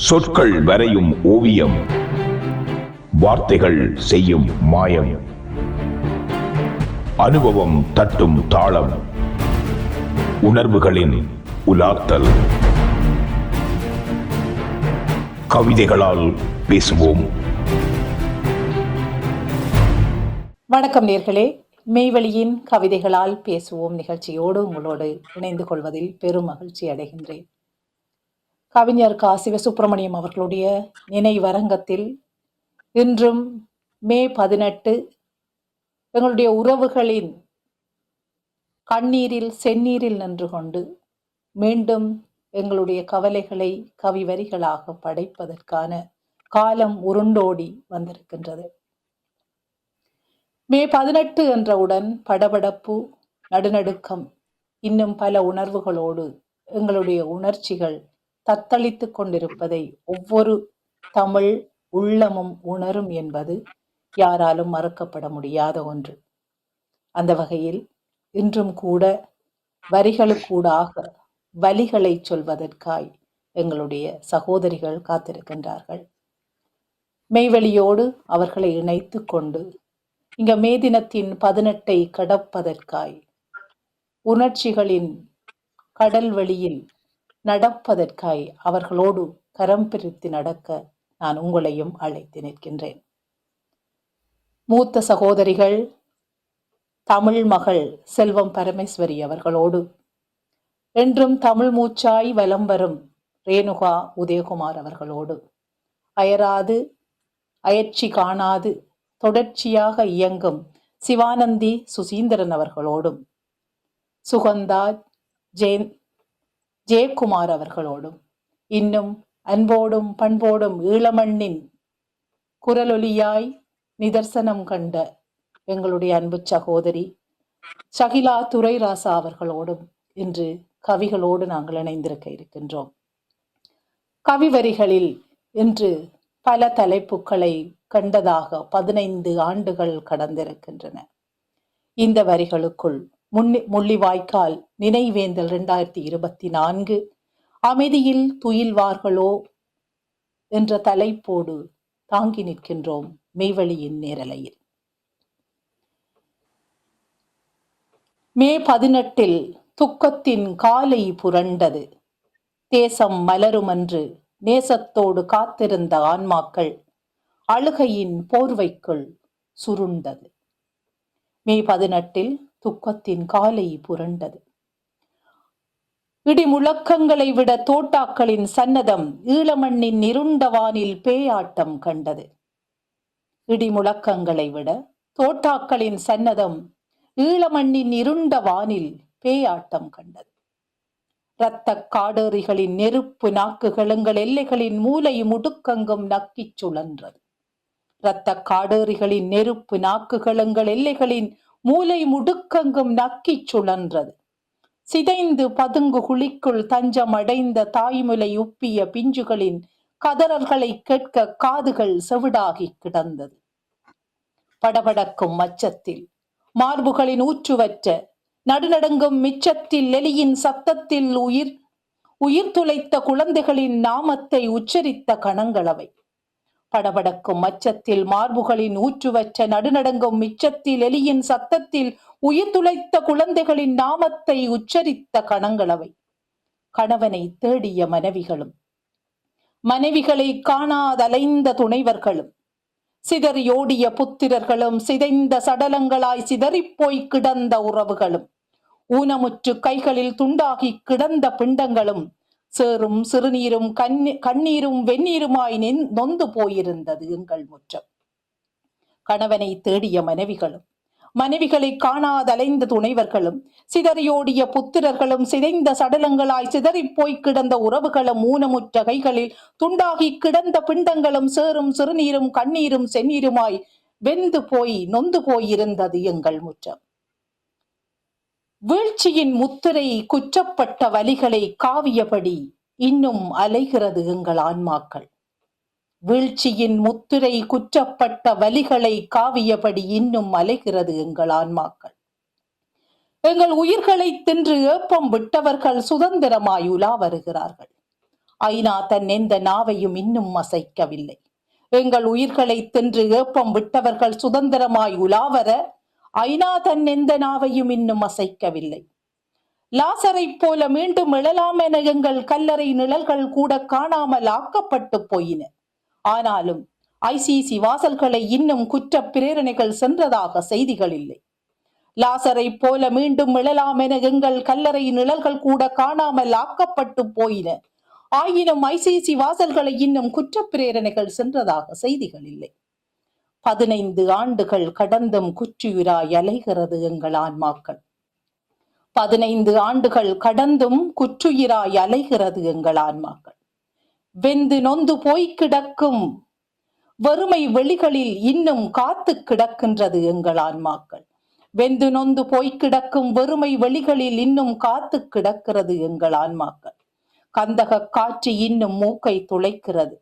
சொற்கள் வரையும் ஓவியம், வார்த்தைகள் செய்யும் மாயம், அனுபவம் தட்டும் தாளம், உணர்வுகளின் உலாத்தல். கவிதைகளால் பேசுவோம். வணக்கம் நேர்களே, மெய்வழியின் கவிதைகளால் பேசுவோம் நிகழ்ச்சியோடு உங்களோடு இணைந்து கொள்வதில் பெரும் மகிழ்ச்சி அடைகின்றேன். கவிஞர் கா. சிவசுப்பிரமணியம் அவர்களுடைய நினைவரங்கத்தில் இன்றும் மே 18 எங்களுடைய உறவுகளின் கண்ணீரில் செந்நீரில் நின்று கொண்டு மீண்டும் எங்களுடைய கவலைகளை கவி வரிகளாக படைப்பதற்கான காலம் உருண்டோடி வந்திருக்கின்றது. மே 18 என்றவுடன் படபடப்பு, நடுநடுக்கம், இன்னும் பல உணர்வுகளோடு எங்களுடைய உணர்ச்சிகள் தத்தளித்து கொண்டிருப்பதை ஒவ்வொரு தமிழ் உள்ளமும் உணரும் என்பது யாராலும் மறுக்கப்பட முடியாத ஒன்று. அந்த வகையில் இன்றும் கூட வரிகளுக்கூடாக வலிகளை சொல்வதற்காய் எங்களுடைய சகோதரிகள் காத்திருக்கின்றார்கள். மெய்வழியோடு அவர்களை இணைத்து கொண்டு இங்க மே தினத்தின் 18 கடப்பதற்காய் உணர்ச்சிகளின் கடல் வெளியில் நடப்பதற்காய் அவர்களோடு கரம் பிரித்து நடக்க நான் உங்களையும் அழைத்து நிற்கின்றேன். மூத்த சகோதரிகள் தமிழ் மகள் செல்வம் பரமேஸ்வரி அவர்களோடு, என்றும் தமிழ் மூச்சாய் வலம் வரும் ரேணுகா உதயகுமார் அவர்களோடு, அயராது அயற்சி காணாது தொடர்ச்சியாக இயங்கும் சிவானந்தி சுசீந்திரன் அவர்களோடும், சுகந்தா ஜெயக்குமார் அவர்களோடும், இன்னும் அன்போடும் பண்போடும் ஈழமண்ணின் குரலொலியாய் நிதர்சனம் கண்ட எங்களுடைய அன்பு சகோதரி ஷகிலா துரைராசா அவர்களோடும் இன்று கவிகளோடு நாங்கள் இணைந்திருக்க இருக்கின்றோம். கவிவரிகளில் இன்று பல தலைப்புகளை கண்டதாக 15 ஆண்டுகள் கடந்திருக்கின்றன. இந்த வரிகளுக்குள் முள்ளிவாய்க்கால் நினைவேந்தல் 2024 அமைதியில் துயில்வார்களோ என்ற தலைப்போடு தாங்கி நிற்கின்றோம் மெய்வழியின் நேரலையில். மே 18 துக்கத்தின் காலை புரண்டது, தேசம் மலருமன்று நேசத்தோடு காத்திருந்த ஆன்மாக்கள் அழுகையின் போர்வைக்குள் சுருண்டது. மே 18 துக்கத்தின் காலை புரண்டது. இடி முழக்கங்களை விட தோட்டாக்களின் சன்னதம் ஈழமண்ணின் இருண்ட வானில் பேயாட்டம் கண்டது. இடி முழக்கங்களை விட தோட்டாக்களின் சன்னதம் ஈழமண்ணின் இருண்ட வானில் பேயாட்டம் கண்டது. இரத்த காடேறிகளின் நெருப்பு நாக்குகள் எங்கள் எல்லைகளின் மூலை முடுக்கெங்கும் நக்கிச் சுழன்றது. இரத்த காடேறிகளின் நெருப்பு நாக்குகள் எங்கள் எல்லைகளின் மூலை முடுக்கெங்கும் நக்கிச் சுழன்றது. சிதைந்து பதுங்கு குழிக்குள் தஞ்சம் அடைந்த தாய்முலை உப்பிய பிஞ்சுகளின் கதறல்களை கேட்க காதுகள் செவிடாகி கிடந்தது. படபடக்கும் மச்சத்தில் மார்புகளின் ஊற்றுவற்ற நடுநடுங்கும் மிச்சத்தில் எலியின் சத்தத்தில் உயிர் துளைத்த குழந்தைகளின் நாமத்தை உச்சரித்த கணங்களவை. படபடக்கும் மச்சத்தில் மார்புகளின் ஊற்றுவற்ற நடுநடுங்கும் மிச்சத்தில் எலியின் சத்தத்தில் உயிர் துளைத்த குழந்தைகளின் நாமத்தை உச்சரித்த கணங்களவை. கணவனை தேடிய மனைவிகளும் மனைவிகளை காணாதலைந்த துணைவர்களும் சிதறியோடிய புத்திரர்களும் சிதைந்த சடலங்களாய் சிதறிப்போய் கிடந்த உறவுகளும் ஊனமுற்று கைகளில் துண்டாகி கிடந்த பிண்டங்களும் சேறும் சிறுநீரும் கண்ணீரும் வெந்நீருமாய் நொந்து போயிருந்தது எங்கள் முற்றம். கணவனை தேடிய மனைவிகளும் மனைவிகளை காணாதலைந்த துணைவர்களும் சிதறியோடிய புத்திரர்களும் சிதைந்த சடலங்களாய் சிதறிப்போய் கிடந்த உறவுகளும் ஊனமுற்ற கைகளில் துண்டாகி கிடந்த பிண்டங்களும் சேறும் சிறுநீரும் கண்ணீரும் செந்நீருமாய் வெந்து போய் நொந்து போயிருந்தது எங்கள் முற்றம். வீழ்ச்சியின் முத்திரை குற்றப்பட்ட வலிகளை காவியபடி இன்னும் அலைகிறது எங்கள் ஆன்மாக்கள். வீழ்ச்சியின் முத்திரை குற்றப்பட்ட வலிகளை காவியபடி இன்னும் அலைகிறது எங்கள் ஆன்மாக்கள். எங்கள் உயிர்களை தின்று ஏப்பம் விட்டவர்கள் சுதந்திரமாய் உலா வருகிறார்கள். ஐநா தன் எந்த நாவையும் இன்னும் அசைக்கவில்லை. எங்கள் உயிர்களை தின்று ஏப்பம் விட்டவர்கள் சுதந்திரமாய் உலாவர ஐநா தன் எந்த நாவையும் இன்னும் அசைக்கவில்லை. லாசரைப் போல மீண்டும் எழலாம் என எங்கள் கல்லறை நிழல்கள் கூட காணாமல் ஆக்கப்பட்டு போயின. ஆனாலும் ஐசிசி வாசல்களை இன்னும் குற்ற பிரேரணைகள் சென்றதாக செய்திகள் இல்லை. லாசரை போல மீண்டும் எழலாம் என எங்கள் கல்லறை நிழல்கள் கூட காணாமல் ஆக்கப்பட்டு போயின. ஆயினும் ஐசிசி வாசல்களை இன்னும் குற்ற பிரேரணைகள் சென்றதாக செய்திகள் இல்லை. 15 ஆண்டுகள் கடந்தும் குற்றியுராய் அலைகிறது எங்கள் ஆன்மாக்கள். 15 ஆண்டுகள் கடந்தும் குற்றுயிராய் அலைகிறது எங்கள் ஆன்மாக்கள். வெந்து நொந்து போய் கிடக்கும் வறுமை வெளிகளில் இன்னும் காத்து கிடக்கின்றது எங்கள் ஆன்மாக்கள். வெந்து நொந்து போய் கிடக்கும் வறுமை வெளிகளில் இன்னும் காத்து கிடக்கிறது எங்கள் ஆன்மாக்கள். கந்தக காற்று இன்னும் மூக்கை துளைக்கிறது.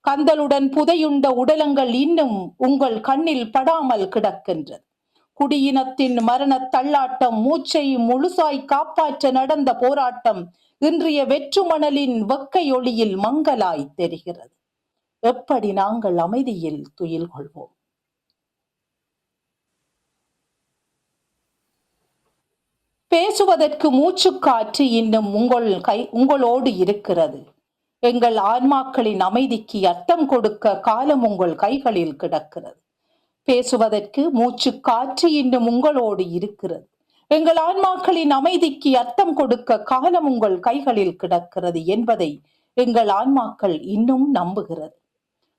கந்தலுடன் புதையுண்ட உடலங்கள் இன்னும் உங்கள் கண்ணில் படாமல் கிடக்கின்றது. குடியினத்தின் மரண தள்ளாட்டம், மூச்சை முழுசாய் காப்பாற்ற நடந்த போராட்டம் இன்றைய வெற்றுமணலின் வெக்கை ஒளியில் மங்கலாய் தெரிகிறது. எப்படி நாங்கள் அமைதியில் துயில் கொள்வோம்? பேசுவதற்கு மூச்சுக்காற்று இன்னும் உங்களோடு இருக்கிறது. எங்கள் ஆன்மாக்களின் அமைதிக்கு அர்த்தம் கொடுக்க காலம் உங்கள் கைகளில் கிடக்கிறது. பேசுவதற்கு மூச்சு காற்று இன்னும் உங்களோடு இருக்கிறது. எங்கள் ஆன்மாக்களின் அமைதிக்கு அர்த்தம் கொடுக்க காலம் உங்கள் கைகளில் கிடக்கிறது என்பதை எங்கள் ஆன்மாக்கள் இன்னும் நம்புகிறது.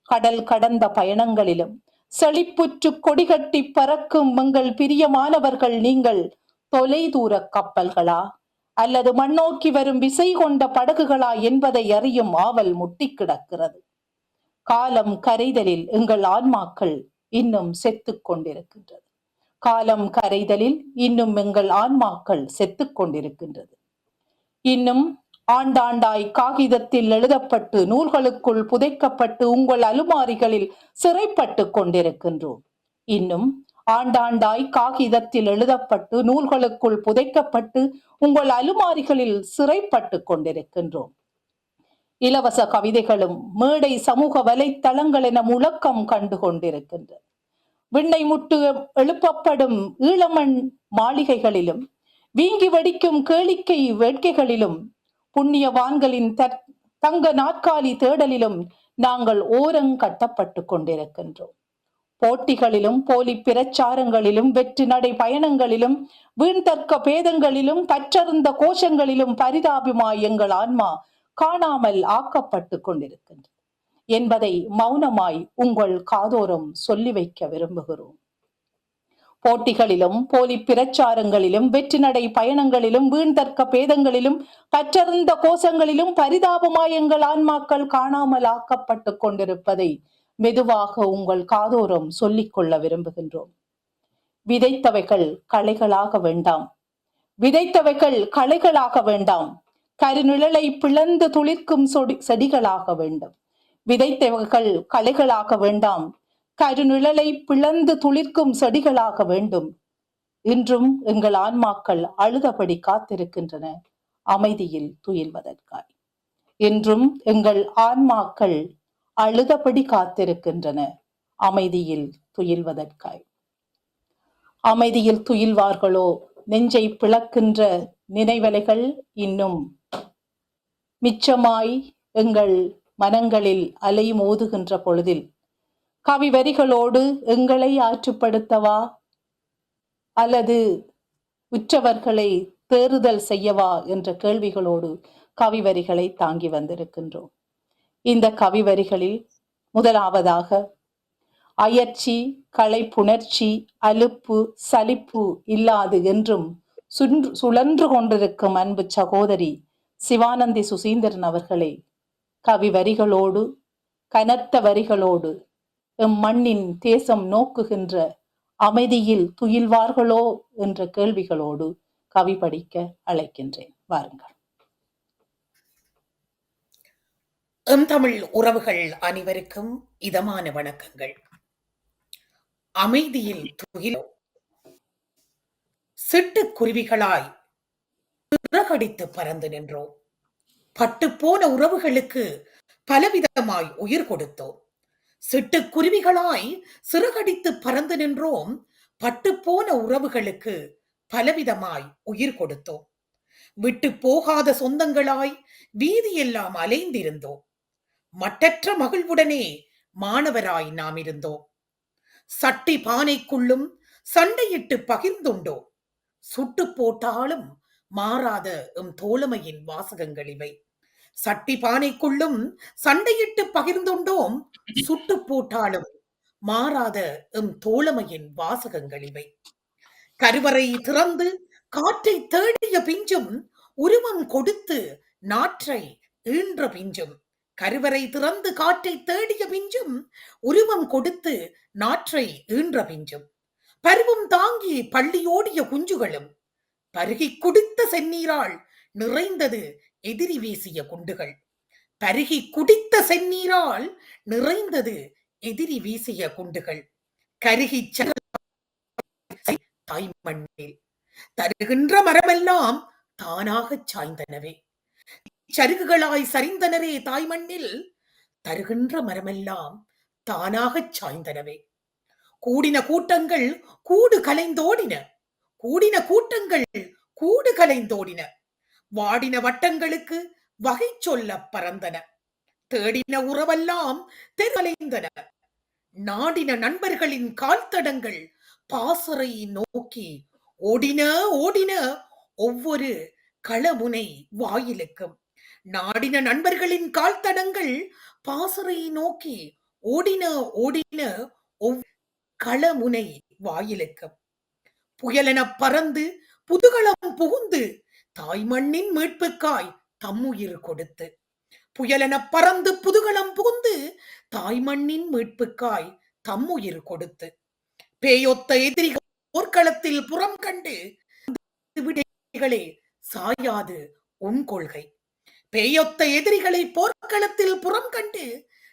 கடல் கடந்த பயணங்களிலும் செழிப்புற்று கொடிகட்டி பறக்கும் எங்கள் பிரியமானவர்கள் நீங்கள் தொலைதூர கப்பல்களா அல்லது மண்ணோக்கி வரும் விசை கொண்ட படகுகளா என்பதை அறியும் ஆவல் முட்டி கிடக்கிறது. காலம் கரைதலில் எங்கள் ஆன்மாக்கள் இன்னும் செத்துக் கொண்டிருக்கின்றது. காலம் கரைதலில் இன்னும் எங்கள் ஆன்மாக்கள் செத்துக் கொண்டிருக்கின்றது. இன்னும் ஆண்டாண்டாய் காகிதத்தில் எழுதப்பட்டு நூல்களுக்குள் புதைக்கப்பட்டு உங்கள் அலுமாரிகளில் சிறைப்பட்டு கொண்டிருக்கின்றோம். இன்னும் ஆண்டாண்டாய் காகிதத்தில் எழுதப்பட்டு நூல்களுக்குள் புதைக்கப்பட்டு உங்கள் அலுமாரிகளில் சிறைப்பட்டு கொண்டிருக்கின்றோம். இலவச கவிதைகளும் மேடை சமூக வலைத்தளங்கள் என முழக்கம் கண்டு கொண்டிருக்கின்றது. விண்ணை முட்டு எழுப்பப்படும் ஈழமண் மாளிகைகளிலும் வீங்கி வெடிக்கும் கேளிக்கை வேட்கைகளிலும் புண்ணியவான்களின் தங்க நாற்காலி தேடலிலும் நாங்கள் ஓரங்கட்டப்பட்டு கொண்டிருக்கின்றோம். போட்டிகளிலும் போலி பிரச்சாரங்களிலும் வெற்றி நடை பயணங்களிலும் வீண்தர்க்க பேதங்களிலும் பற்றறிந்த கோஷங்களிலும் பரிதாபமாய் எங்கள் ஆன்மா காணாமல் ஆக்கப்பட்டு கொண்டிருக்கின்றது என்பதை மௌனமாய் உங்கள் காதோரம் சொல்லி வைக்க விரும்புகிறோம். போட்டிகளிலும் போலி பிரச்சாரங்களிலும் வெற்றி நடை பயணங்களிலும் வீண்தர்க்க பேதங்களிலும் பற்றறிந்த கோஷங்களிலும் பரிதாபமாய் எங்கள் ஆன்மாக்கள் காணாமல் ஆக்கப்பட்டு கொண்டிருப்பதை மெதுவாக உங்கள் காதோரம் சொல்லிக் கொள்ள விரும்புகின்றோம். விதைத்தவைகள் களைகளாக வேண்டாம். விதைத்தவைகள் களைகளாக வேண்டாம். கருநிழலை பிளந்து துளிர்க்கும் செடிகளாக வேண்டும். விதைத்தவைகள் களைகளாக வேண்டாம். கருநிழலை பிளந்து துளிர்க்கும் செடிகளாக வேண்டும். இன்றும் எங்கள் ஆன்மாக்கள் அழுதபடி காத்திருக்கின்றன அமைதியில் துயில்வதற்காய். இன்றும் எங்கள் ஆன்மாக்கள் அழுதபடி காத்திருக்கின்றன அமைதியில் துயில்வதற்காய். அமைதியில் துயில்வார்களோ நெஞ்சை பிளக்கின்ற நினைவலைகள் இன்னும் மிச்சமாய் எங்கள் மனங்களில் அலை மோதுகின்ற பொழுதில் கவி வரிகளோடு எங்களை ஆற்றுப்படுத்தவா அல்லது உற்றவர்களை தேறுதல் செய்யவா என்ற கேள்விகளோடு கவி வரிகளை தாங்கி வந்திருக்கின்றோம். இந்த கவி வரிகளில் முதலாவதாக அயற்சி, களைப்புணர்ச்சி, அலுப்பு, சலிப்பு இல்லாது என்றும் சுழன்று கொண்டிருக்கும் அன்பு சகோதரி சிவானந்தி சுசீந்திரன் அவர்களை கவி வரிகளோடு கனத்த வரிகளோடு எம் மண்ணின் தேசம் நோக்குகின்ற அமைதியில் துயில்வார்களோ என்ற கேள்விகளோடு கவி படிக்க அழைக்கின்றேன். வாருங்கள். எம் தமிழ் உறவுகள் அனைவருக்கும் இதமான வணக்கங்கள். அமைதியில் துயிலோ சிட்டுக்குருவிகளாய் சிறகடித்து பறந்து நின்றோம். பட்டுப்போன உறவுகளுக்கு பலவிதமாய் உயிர் கொடுத்தோம். சிட்டுக்குருவிகளாய் சிறகடித்து பறந்து நின்றோம். பட்டுப்போன உறவுகளுக்கு பலவிதமாய் உயிர் கொடுத்தோம். விட்டு போகாத சொந்தங்களாய் வீதியெல்லாம் அலைந்திருந்தோம். மட்டற்ற மகிழ்வுடனே மாணவராய் நாம் இருந்தோம். சட்டி பானைக்குள்ளும் சண்டையிட்டு பகிர்ந்துண்டோம். சுட்டு போட்டாலும் மாறாத எம் தோழமையின் வாசகங்கள் இவை. சட்டி பானைக்குள்ளும் சண்டையிட்டு பகிர்ந்துண்டோம். சுட்டு போட்டாலும் மாறாத எம் தோழமையின் வாசகங்கள் இவை. கருவறை திறந்து காற்றை தேடிய பிஞ்சும் உருவம் கொடுத்து நாற்றை ஈன்ற பிஞ்சும். கருவறை திறந்து காற்றை தேடிய பிஞ்சும் உருவம் கொடுத்து நாற்றை ஈன்ற பிஞ்சும். பருவம் தாங்கி பள்ளியோடிய குஞ்சுகளும் பருகி குடித்த செந்நீரால் நிறைந்தது எதிரி வீசிய குண்டுகள். பருகி குடித்த செந்நீரால் நிறைந்தது எதிரி வீசிய குண்டுகள். கருகி தாய்மண்ணில் தருகின்ற மரமெல்லாம் தானாகச் சாய்ந்தனவே. சருகுகளாய் சரிந்தனரே தாய்மண்ணில் தருகின்ற மரமெல்லாம் தானாகச் சாய்ந்தனவே. கூடின கூட்டங்கள் கூடு கலைந்தோடின. கூடின கூட்டங்கள் கூடு கலைந்தோடின. வாடின வட்டங்களுக்கு வகை சொல்ல பறந்தன. தேடின உறவெல்லாம் தெருவலைந்தன. நாடின நண்பர்களின் கால்தடங்கள் பாசறை நோக்கி ஓடின ஓடின ஒவ்வொரு களமுனை வாயிலுக்கும். நாடின நண்பர்களின் கால்தடங்கள் பாசறை நோக்கி ஓடின ஓடின களமுனை வாயிலுக்கும். புயலென பறந்து புதுகளம் புகுந்து தாய்மண்ணின் மீட்புக்காய் தம்முயிர் கொடுத்து. புயலென பறந்து புதுகளம் புகுந்து தாய்மண்ணின் மீட்புக்காய் தம்முயிர் கொடுத்து. பேயொத்த எதிரிகள் போர்க்களத்தில் புறம் கண்டு விடைகளே சாயாது உன் கொள்கை. பேயொத்த எதிரிகளை போர்க்களத்தில் புறம் கண்டு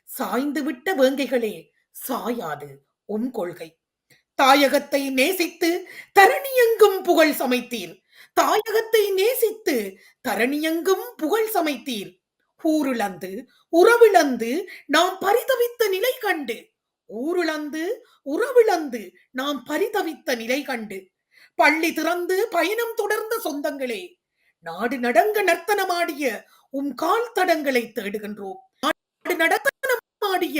சாய்ந்து விட்ட வேங்கைகளே சாயாது உன் கொள்கை. தாயகத்தை நேசித்து தரணியெங்கும் புகழ் சமைத்தீர். தாயகத்தை நேசித்து தரணியெங்கும் புகழ் சமைத்தீர். ஊருளந்து உறவிழந்து நாம் பரிதவித்த நிலை கண்டு. ஊருளந்து உறவிழந்து நாம் பரிதவித்த நிலை கண்டு. பள்ளி திறந்து பயணம் தொடர்ந்த சொந்தங்களே, நாடு நடங்க நர்த்தனமாடிய உம் கால் தடங்களை தேடுகின்றோம். நாடு நடத்தனமாடிய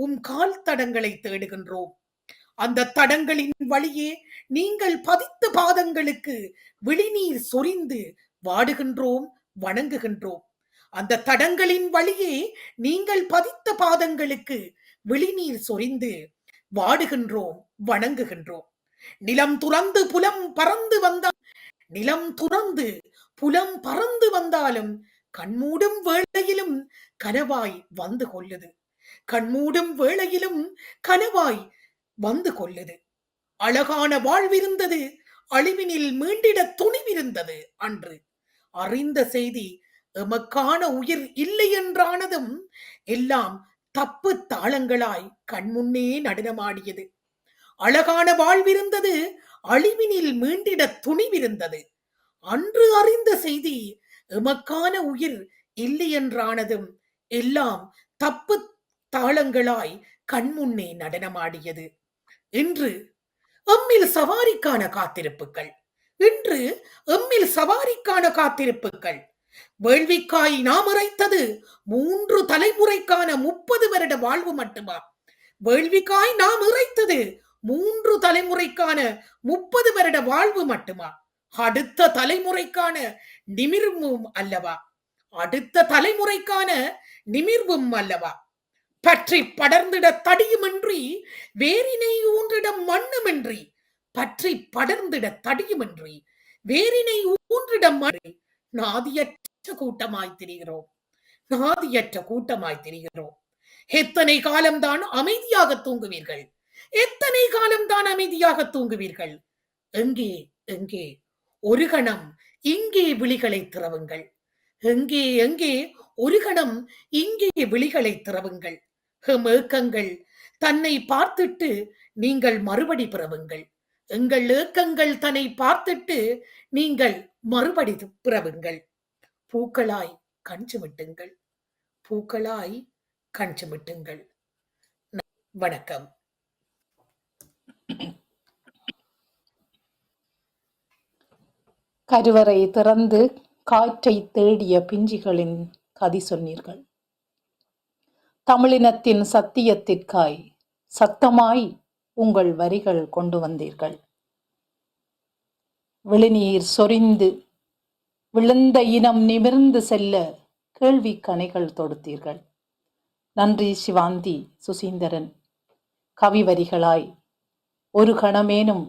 உம் கால் தடங்களை தேடுகின்றோம். அந்த தடங்களின் வழியே நீங்கள் பதித்த பாதங்களுக்கு விழிநீர் சொரிந்து வாடுகின்றோம், வணங்குகின்றோம். அந்த தடங்களின் வழியே நீங்கள் பதித்த பாதங்களுக்கு விழிநீர் சொரிந்து வாடுகின்றோம், வணங்குகின்றோம். நிலம் துறந்து புலம் பறந்து வந்தால் நிலம் துறந்து புலம் பறந்து வந்தாலும் கண்மூடும் வேளையிலும் கனவாய் வந்து கொள்ளுது. கண்மூடும் வேளையிலும் கனவாய் வந்து கொள்ளுது. அழகான வாழ்விருந்தது, அழிவினில் மீண்டிட துணிவிருந்தது அன்று. அறிந்த செய்தி எமக்கான உயிர் இல்லை என்றானதும் எல்லாம் தப்பு தாளங்களாய் கண்முன்னே நடனமாடியது. அழகான வாழ்விருந்தது, அழிவினில் மீண்டிட துணிவிருந்தது. அன்று அறிந்த செய்தி எமக்கான உயிர் இல்லை என்றானதும் எல்லாம் தப்பு தாளங்களாய் கண்முன்னே நடனமாடியது. இன்று எம்மில் சவாரிக்கான காத்திருப்புகள். இன்று எம்மில் சவாரிக்கான காத்திருப்புகள். வேள்விக்காய் நாம் இறைத்தது 3 தலைமுறைக்கான 30 வருட வாழ்வு மட்டுமா? வேள்விக்காய் நாம் இறைத்தது 3 தலைமுறைக்கான 30 வருட வாழ்வு மட்டுமா? அடுத்த தலைமுறைக்கான நிமிர்வும் அல்லவா? அடுத்த தலைமுறைக்கான நிமிர்வும் அல்லவா? பற்றி படர்ந்திட தடியுமின்றி வேரினை ஊன்றிட மண்ணுமின்றி. பற்றி படர்ந்திட தடியுமின்றி வேரினை ஊன்றிட மண்ணி நாதியற்ற கூட்டமாய் திரிகிறோம். நாதியற்ற கூட்டமாய் திரிகிறோம். எத்தனை காலம்தான் அமைதியாக தூங்குவீர்கள்? எத்தனை காலம்தான் அமைதியாக தூங்குவீர்கள்? எங்கே எங்கே ஒரு கணம் இங்கே விழிகளை திறவுங்கள். எங்கே எங்கே ஒரு கணம் இங்கே விழிகளை திறவுங்கள். ஏக்கங்கள் தன்னை பார்த்துட்டு நீங்கள் மறுபடி பிறவுங்கள். எங்கள் ஏக்கங்கள் தன்னை பார்த்துட்டு நீங்கள் மறுபடி பிறவுங்கள். பூக்களாய் கண் சிமிட்டுங்கள். பூக்களாய் கண் சிமிட்டுங்கள். வணக்கம். கருவறை திறந்து காற்றை தேடிய பிஞ்சுகளின் கதி சொன்னீர்கள். தமிழினத்தின் சத்தியத்திற்காய் சத்தமாய் உங்கள் வரிகள் கொண்டு வந்தீர்கள். விழிநீர் சொரிந்து விழுந்த இனம் நிமிர்ந்து செல்ல கேள்வி கணைகள் தொடுத்தீர்கள். நன்றி சிவாந்தி சுசீந்தரன். கவிவரிகளாய் ஒரு கணமேனும்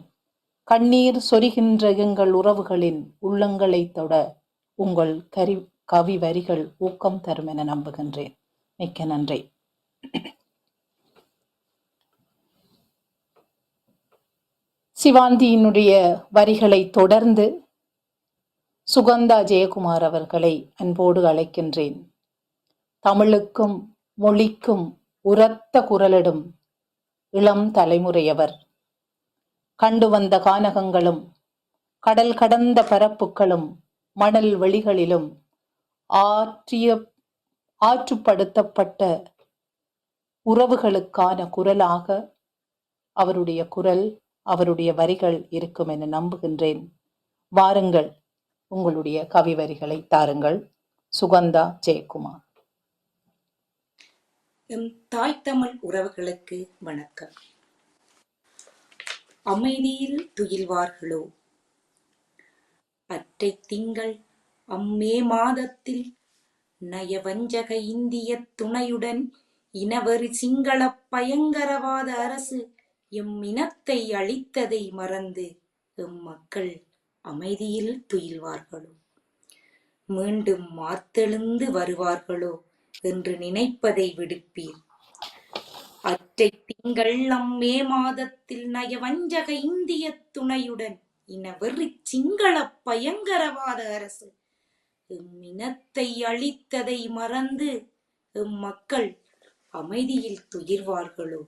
கண்ணீர் சொரிகின்ற எங்கள் உறவுகளின் உள்ளங்களை தொட உங்கள் கவி வரிகள் ஊக்கம் தரும் என நம்புகின்றேன். மிக்க நன்றி. சிவாந்தியினுடைய வரிகளை தொடர்ந்து சுகந்தா ஜெயக்குமார் அவர்களை அன்போடு அழைக்கின்றேன். தமிழுக்கும் மொழிக்கும் உரத்த குரலிடும் இளம் தலைமுறையவர். கண்டு வந்த கானகங்களும் கடல் கடந்த பரப்புகளும் மணல் வெளிகளிலும் ஆற்றுப்படுத்தப்பட்ட உறவுகளுக்கான குரலாக அவருடைய குரல், அவருடைய வரிகள் இருக்கும் என நம்புகின்றேன். வாருங்கள், உங்களுடைய கவி வரிகளை தாருங்கள். சுகந்தா ஜெயக்குமார். எம் தாய் தமிழ் உறவுகளுக்கு வணக்கம். அமைதியில் துயில்வார்களோ அற்றை திங்கள் அம்மே மாதத்தில் நயவஞ்சக இந்திய துணையுடன் இனவெறி சிங்கள பயங்கரவாத அரசு எம் இனத்தை அழித்ததை மறந்து எம் மக்கள் அமைதியில் துயில்வார்களோ, மீண்டும் மாத்தெழுந்து வருவார்களோ என்று நினைப்பதை விடுப்பீர். அற்றை திங்கள் மே மாதத்தில் நயவஞ்சக இந்திய துணையுடன் இனவெறி சிங்கள பயங்கரவாத அரசு எம் இனத்தை அழித்ததை மறந்து எம் மக்கள் அமைதியில் துயிர்வார்களோ,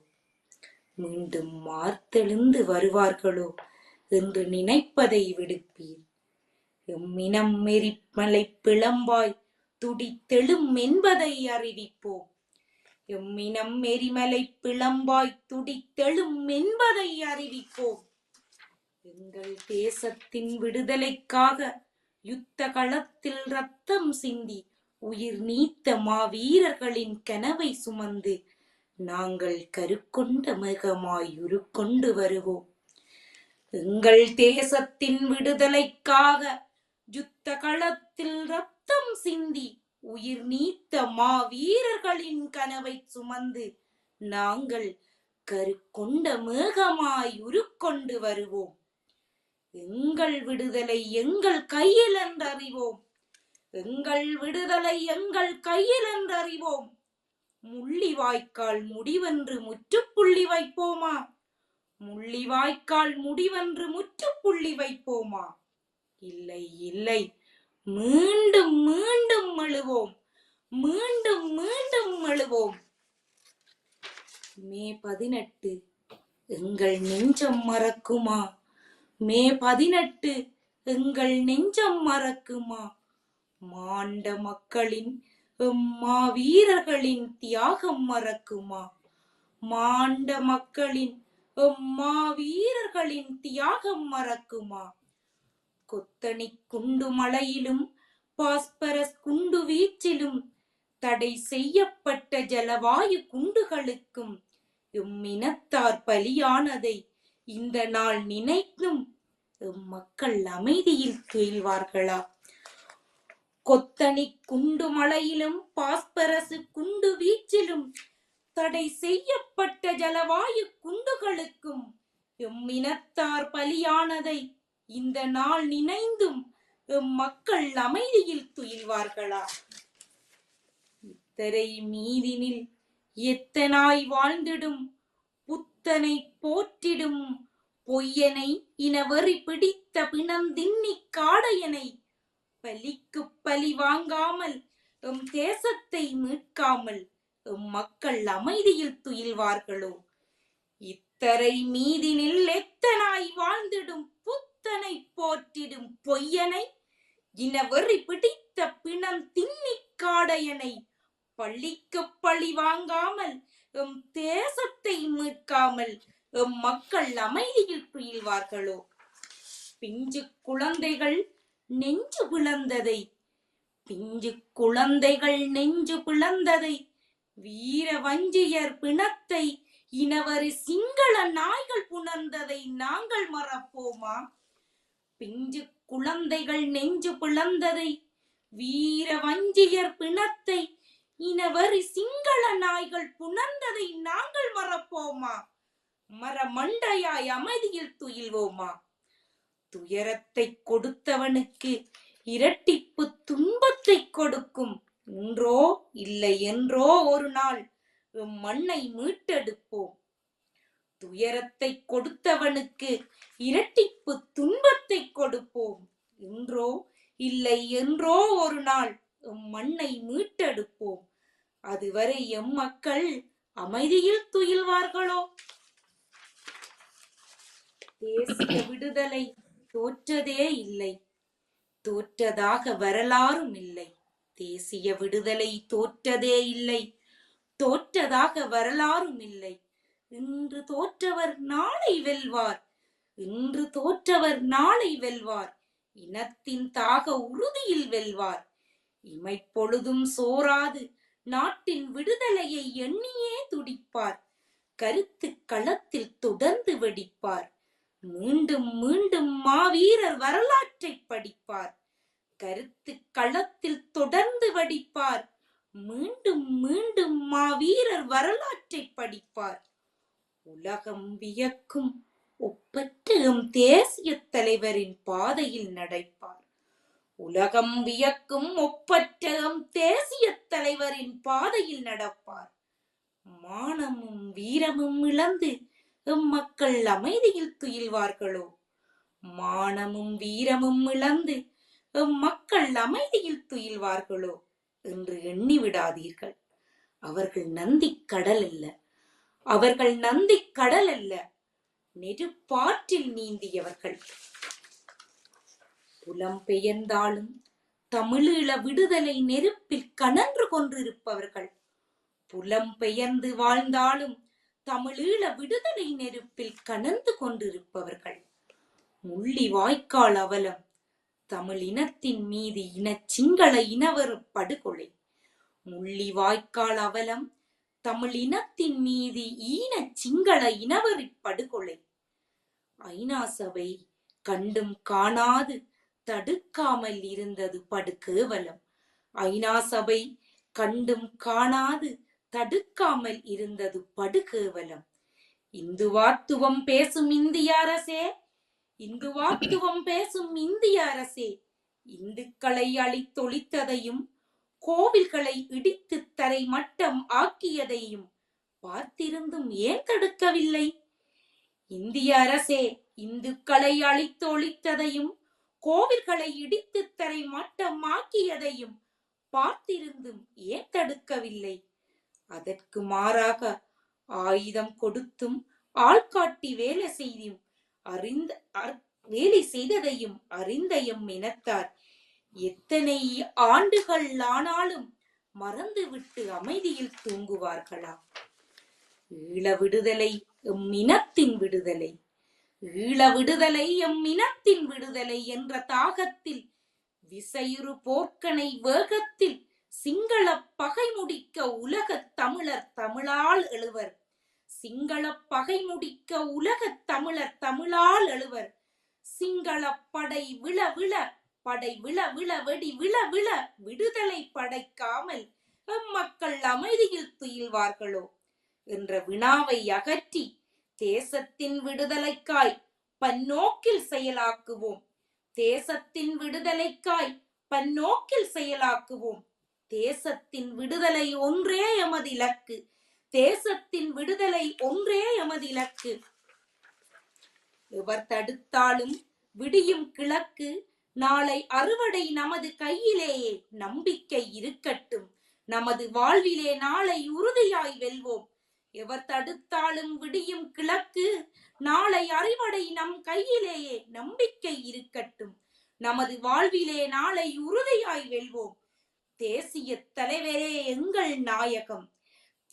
மீண்டும் மார்த்தெழுந்து வருவார்களோ என்று நினைப்பதை விடுப்பீர். எம்மினம் மெரிமலை பிளம்பாய் துடித்தெழும் என்பதை அறிவிப்போம். எம்மினம் எரிமலை பிளம்பாய் துடித்தெழும் என்பதை அறிவிப்போம். எங்கள் தேசத்தின் விடுதலைக்காக யுத்த களத்தில் ரத்தம் சிந்தி உயிர் நீத்த மாவீரர்களின் கனவை சுமந்து நாங்கள் கருக்கொண்ட மேகமாய் உருக்கொண்டு வருவோம். எங்கள் தேசத்தின் விடுதலைக்காக யுத்த களத்தில் ரத்தம் சிந்தி உயிர் நீத்த மாவீரர்களின் கனவை சுமந்து நாங்கள் கருக்கொண்ட மேகமாய் உருக்கொண்டு வருவோம். எங்கள் விடுதலை எங்கள் கையில் என்றறிவோம். எங்கள் விடுதலை எங்கள் கையில் என்றறிவோம். முள்ளிவாய்க்கால் முடிவென்று முற்றுப்புள்ளி வைப்போமா? முள்ளிவாய்க்கால் முடிவென்று முற்றுப்புள்ளி வைப்போமா? இல்லை இல்லை, மீண்டும் மீண்டும் எழுவோம். மீண்டும் மீண்டும் எழுவோம். மே 18 எங்கள் நெஞ்சம் மறக்குமா? மே 18 எங்கள் நெஞ்சம் மறக்குமா? மாண்ட மக்களின் மாவீரர்களின் தியாகம் மறக்குமா? மாண்ட மக்களின் மாவீரர்களின் தியாகம் மறக்குமா? கொத்தணி குண்டு மழையிலும் பாஸ்பரஸ் குண்டு வீச்சிலும் தடை செய்யப்பட்ட ஜலவாயு குண்டுகளுக்கும் எம்மினத்தார் பலியானதை இந்த நாள் நினைத்தும் எம் மக்கள் அமைதியில் துயில்வார்களா? கொத்தணி குண்டு மழையிலும் பாஸ்பரசு குண்டு வீச்சிலும் தடை செய்யப்பட்ட ஜலவாயு குண்டுகளுக்கும் எம்மினத்தார் பலியானதை இந்த நாள் நினைந்தும் எம் மக்கள் அமைதியில் துயில்வார்களா? இத்தரை மீதினில் எத்தனாய் வாழ்ந்திடும் புத்தனை போற்றிடும் பொய்யனை இனவெறி பிடித்த பிணந்தின்னி காடையனை பலிக்கு பலி வாங்காமல் எம் தேசத்தை மீட்காமல் எம் மக்கள் அமைதியில் துயில்வார்களோ? இத்தரை மீதினில் எத்தனாய் வாழ்ந்திடும் புத்தனை போற்றிடும் பொய்யனை இனவெறி பிடித்த பிணம் தின்னிக் காடையனை பள்ளிக்கு பழி வாங்காமல் எம் தேசத்தை மீட்காமல் எம் மக்கள் அமைதியில் துயில்வார்களோ? பிஞ்சு குழந்தைகள் நெஞ்சு பிளந்ததை வீர வஞ்சியர் பிணத்தை இனவரி சிங்கள நாய்கள் புணர்ந்ததை நாங்கள் மறப்போமா? பிஞ்சு குழந்தைகள் நெஞ்சு பிளந்ததை வீர வஞ்சியர் பிணத்தை இனவரி சிங்கள நாய்கள் புணர்ந்ததை நாங்கள் மறப்போமா? மரமண்டையாய் அமைதியில் துயில்வோமா? துயரத்தை கொடுத்தவனுக்கு இரட்டிப்பு துன்பத்தை கொடுக்கும். இன்றோ இல்லை என்றோ ஒரு நாள் மண்ணை மீட்டெடுப்போம். துயரத்தை கொடுத்தவனுக்கு இரட்டிப்பு துன்பத்தை கொடுப்போம். இன்றோ இல்லை என்றோ ஒரு நாள் மண்ணை மீட்டெடுப்போம். அதுவரை எம் மக்கள் அமைதியில் துயில்வார்களோ? தேசிய விடுதலை தோற்றதே இல்லை, தோற்றதாக வரலாறும் இல்லை. தேசிய விடுதலை தோற்றதே இல்லை, தோற்றதாக வரலாறும் இல்லை. இன்று தோற்றவர் நாளை வெல்வார், இன்று தோற்றவர் நாளை வெல்வார். இனத்தின் தாக உறுதியில் வெல்வார். இமைப்பொழுதும் சோராது நாட்டின் விடுதலையை எண்ணியே துடிப்பார். கருத்து களத்தில் தொடர்ந்து வெடிப்பார். மீண்டும் மீண்டும் மாவீரர் வரலாற்றை படிப்பார். கருத்து களத்தில் தொடர்ந்து வடிப்பார். மீண்டும் மீண்டும் மாவீரர் வரலாற்றை படிப்பார். உலகம் வியக்கும் ஒப்பற்ற எம் தேசிய தலைவரின் பாதையில் நடைப்பார். உலகம் வியக்கும் ஒப்பற்ற எம் தேசிய தலைவரின் பாதையில் நடப்பார். மானமும் வீரமும் இழந்து எம் மக்கள் அமைதியில் துயில்வார்களோ? மானமும் வீரமும் இழந்து எம் மக்கள் அமைதியில் துயில்வார்களோ என்று எண்ணி விடாதீர்கள். அவர்கள் நந்தி கடல் அல்ல, அவர்கள் நந்தி கடல் அல்ல, நெருப்பாற்றில் நீந்தியவர்கள். புலம்பெயர்ந்தாலும் தமிழீழ விடுதலை நெருப்பில் கனன்று கொண்டிருப்பவர்கள். புலம்பெயர்ந்து வாழ்ந்தாலும் தமிழீழ விடுதலை நெருப்பில் கனந்து கொண்டிருப்பவர்கள். முள்ளி வாய்க்கால் அவலம் தமிழ் இனத்தின் மீது சிங்கள இனவர் படுகொலை. முள்ளி வாய்க்கால் அவலம் தமிழ் இனத்தின் மீது சிங்கள இனவரி படுகொலை. ஐநா சபை கண்டும் காணாது தடுக்காமல் இருந்தது படுகேவலம். ஐநா சபை கண்டும் காணாது தடுக்காமல் இருந்தது படுகேவலம். இந்துவாத்துவம் பேசும் இந்திய அரசே, இந்துவாத்துவம் பேசும் இந்திய அரசே, இந்துக்களை அழித்தொழித்ததையும் கோவில்களை இடித்து தரை மட்டம் ஆக்கியதையும் பார்த்திருந்தும் ஏன் தடுக்கவில்லை? இந்திய அரசே, இந்துக்களை அழித்தொழித்ததையும் கோவில்களை இடித்து தரை மட்டம் ஆக்கியதையும் பார்த்திருந்தும் ஏன் தடுக்கவில்லை? அதற்கு மாறாக ஆயுதம் கொடுத்தும் ஆள்காட்டி வேலை செய்ததையும் அறிந்த எம் இனத்தார் எத்தனை ஆண்டுகள் ஆனாலும் மறந்துவிட்டு அமைதியில் தூங்குவார்களா? ஈழ விடுதலை எம் இனத்தின் விடுதலை, ஈழ விடுதலை எம் இனத்தின் விடுதலை என்ற தாகத்தில் விசையுறு போர்க்கனை வேகத்தில் சிங்கள பகை முடிக்க உலக தமிழர் தமிழால் எழுவர். சிங்கள பகை முடிக்க உலக தமிழர் தமிழால் எழுவர். சிங்கள படை விழ விழ படை விழ விழ வெடி விழ விழ விடுதலை படைக்காமல் மக்கள் அமைதியில் துயில்வார்களோ என்ற வினாவை அகற்றி தேசத்தின் விடுதலைக்காய் பன்னோக்கில் செயலாக்குவோம். தேசத்தின் விடுதலைக்காய் பன்னோக்கில் செயலாக்குவோம். தேசத்தின் விடுதலை ஒன்றே எமது இலக்கு. தேசத்தின் விடுதலை ஒன்றே எமது இலக்கு. எவர் தடுத்தாலும் விடியும் கிழக்கு. நாளை அறுவடை நமது கையிலேயே, நம்பிக்கை இருக்கட்டும். நமது வாழ்விலே நாளை உறுதியாய் வெல்வோம். எவர் தடுத்தாலும் விடியும் கிழக்கு. நாளை அறுவடை நம் கையிலேயே, நம்பிக்கை இருக்கட்டும். நமது வாழ்விலே நாளை உறுதியாய் வெல்வோம். தேசிய தலைவரே எங்கள் நாயகம்,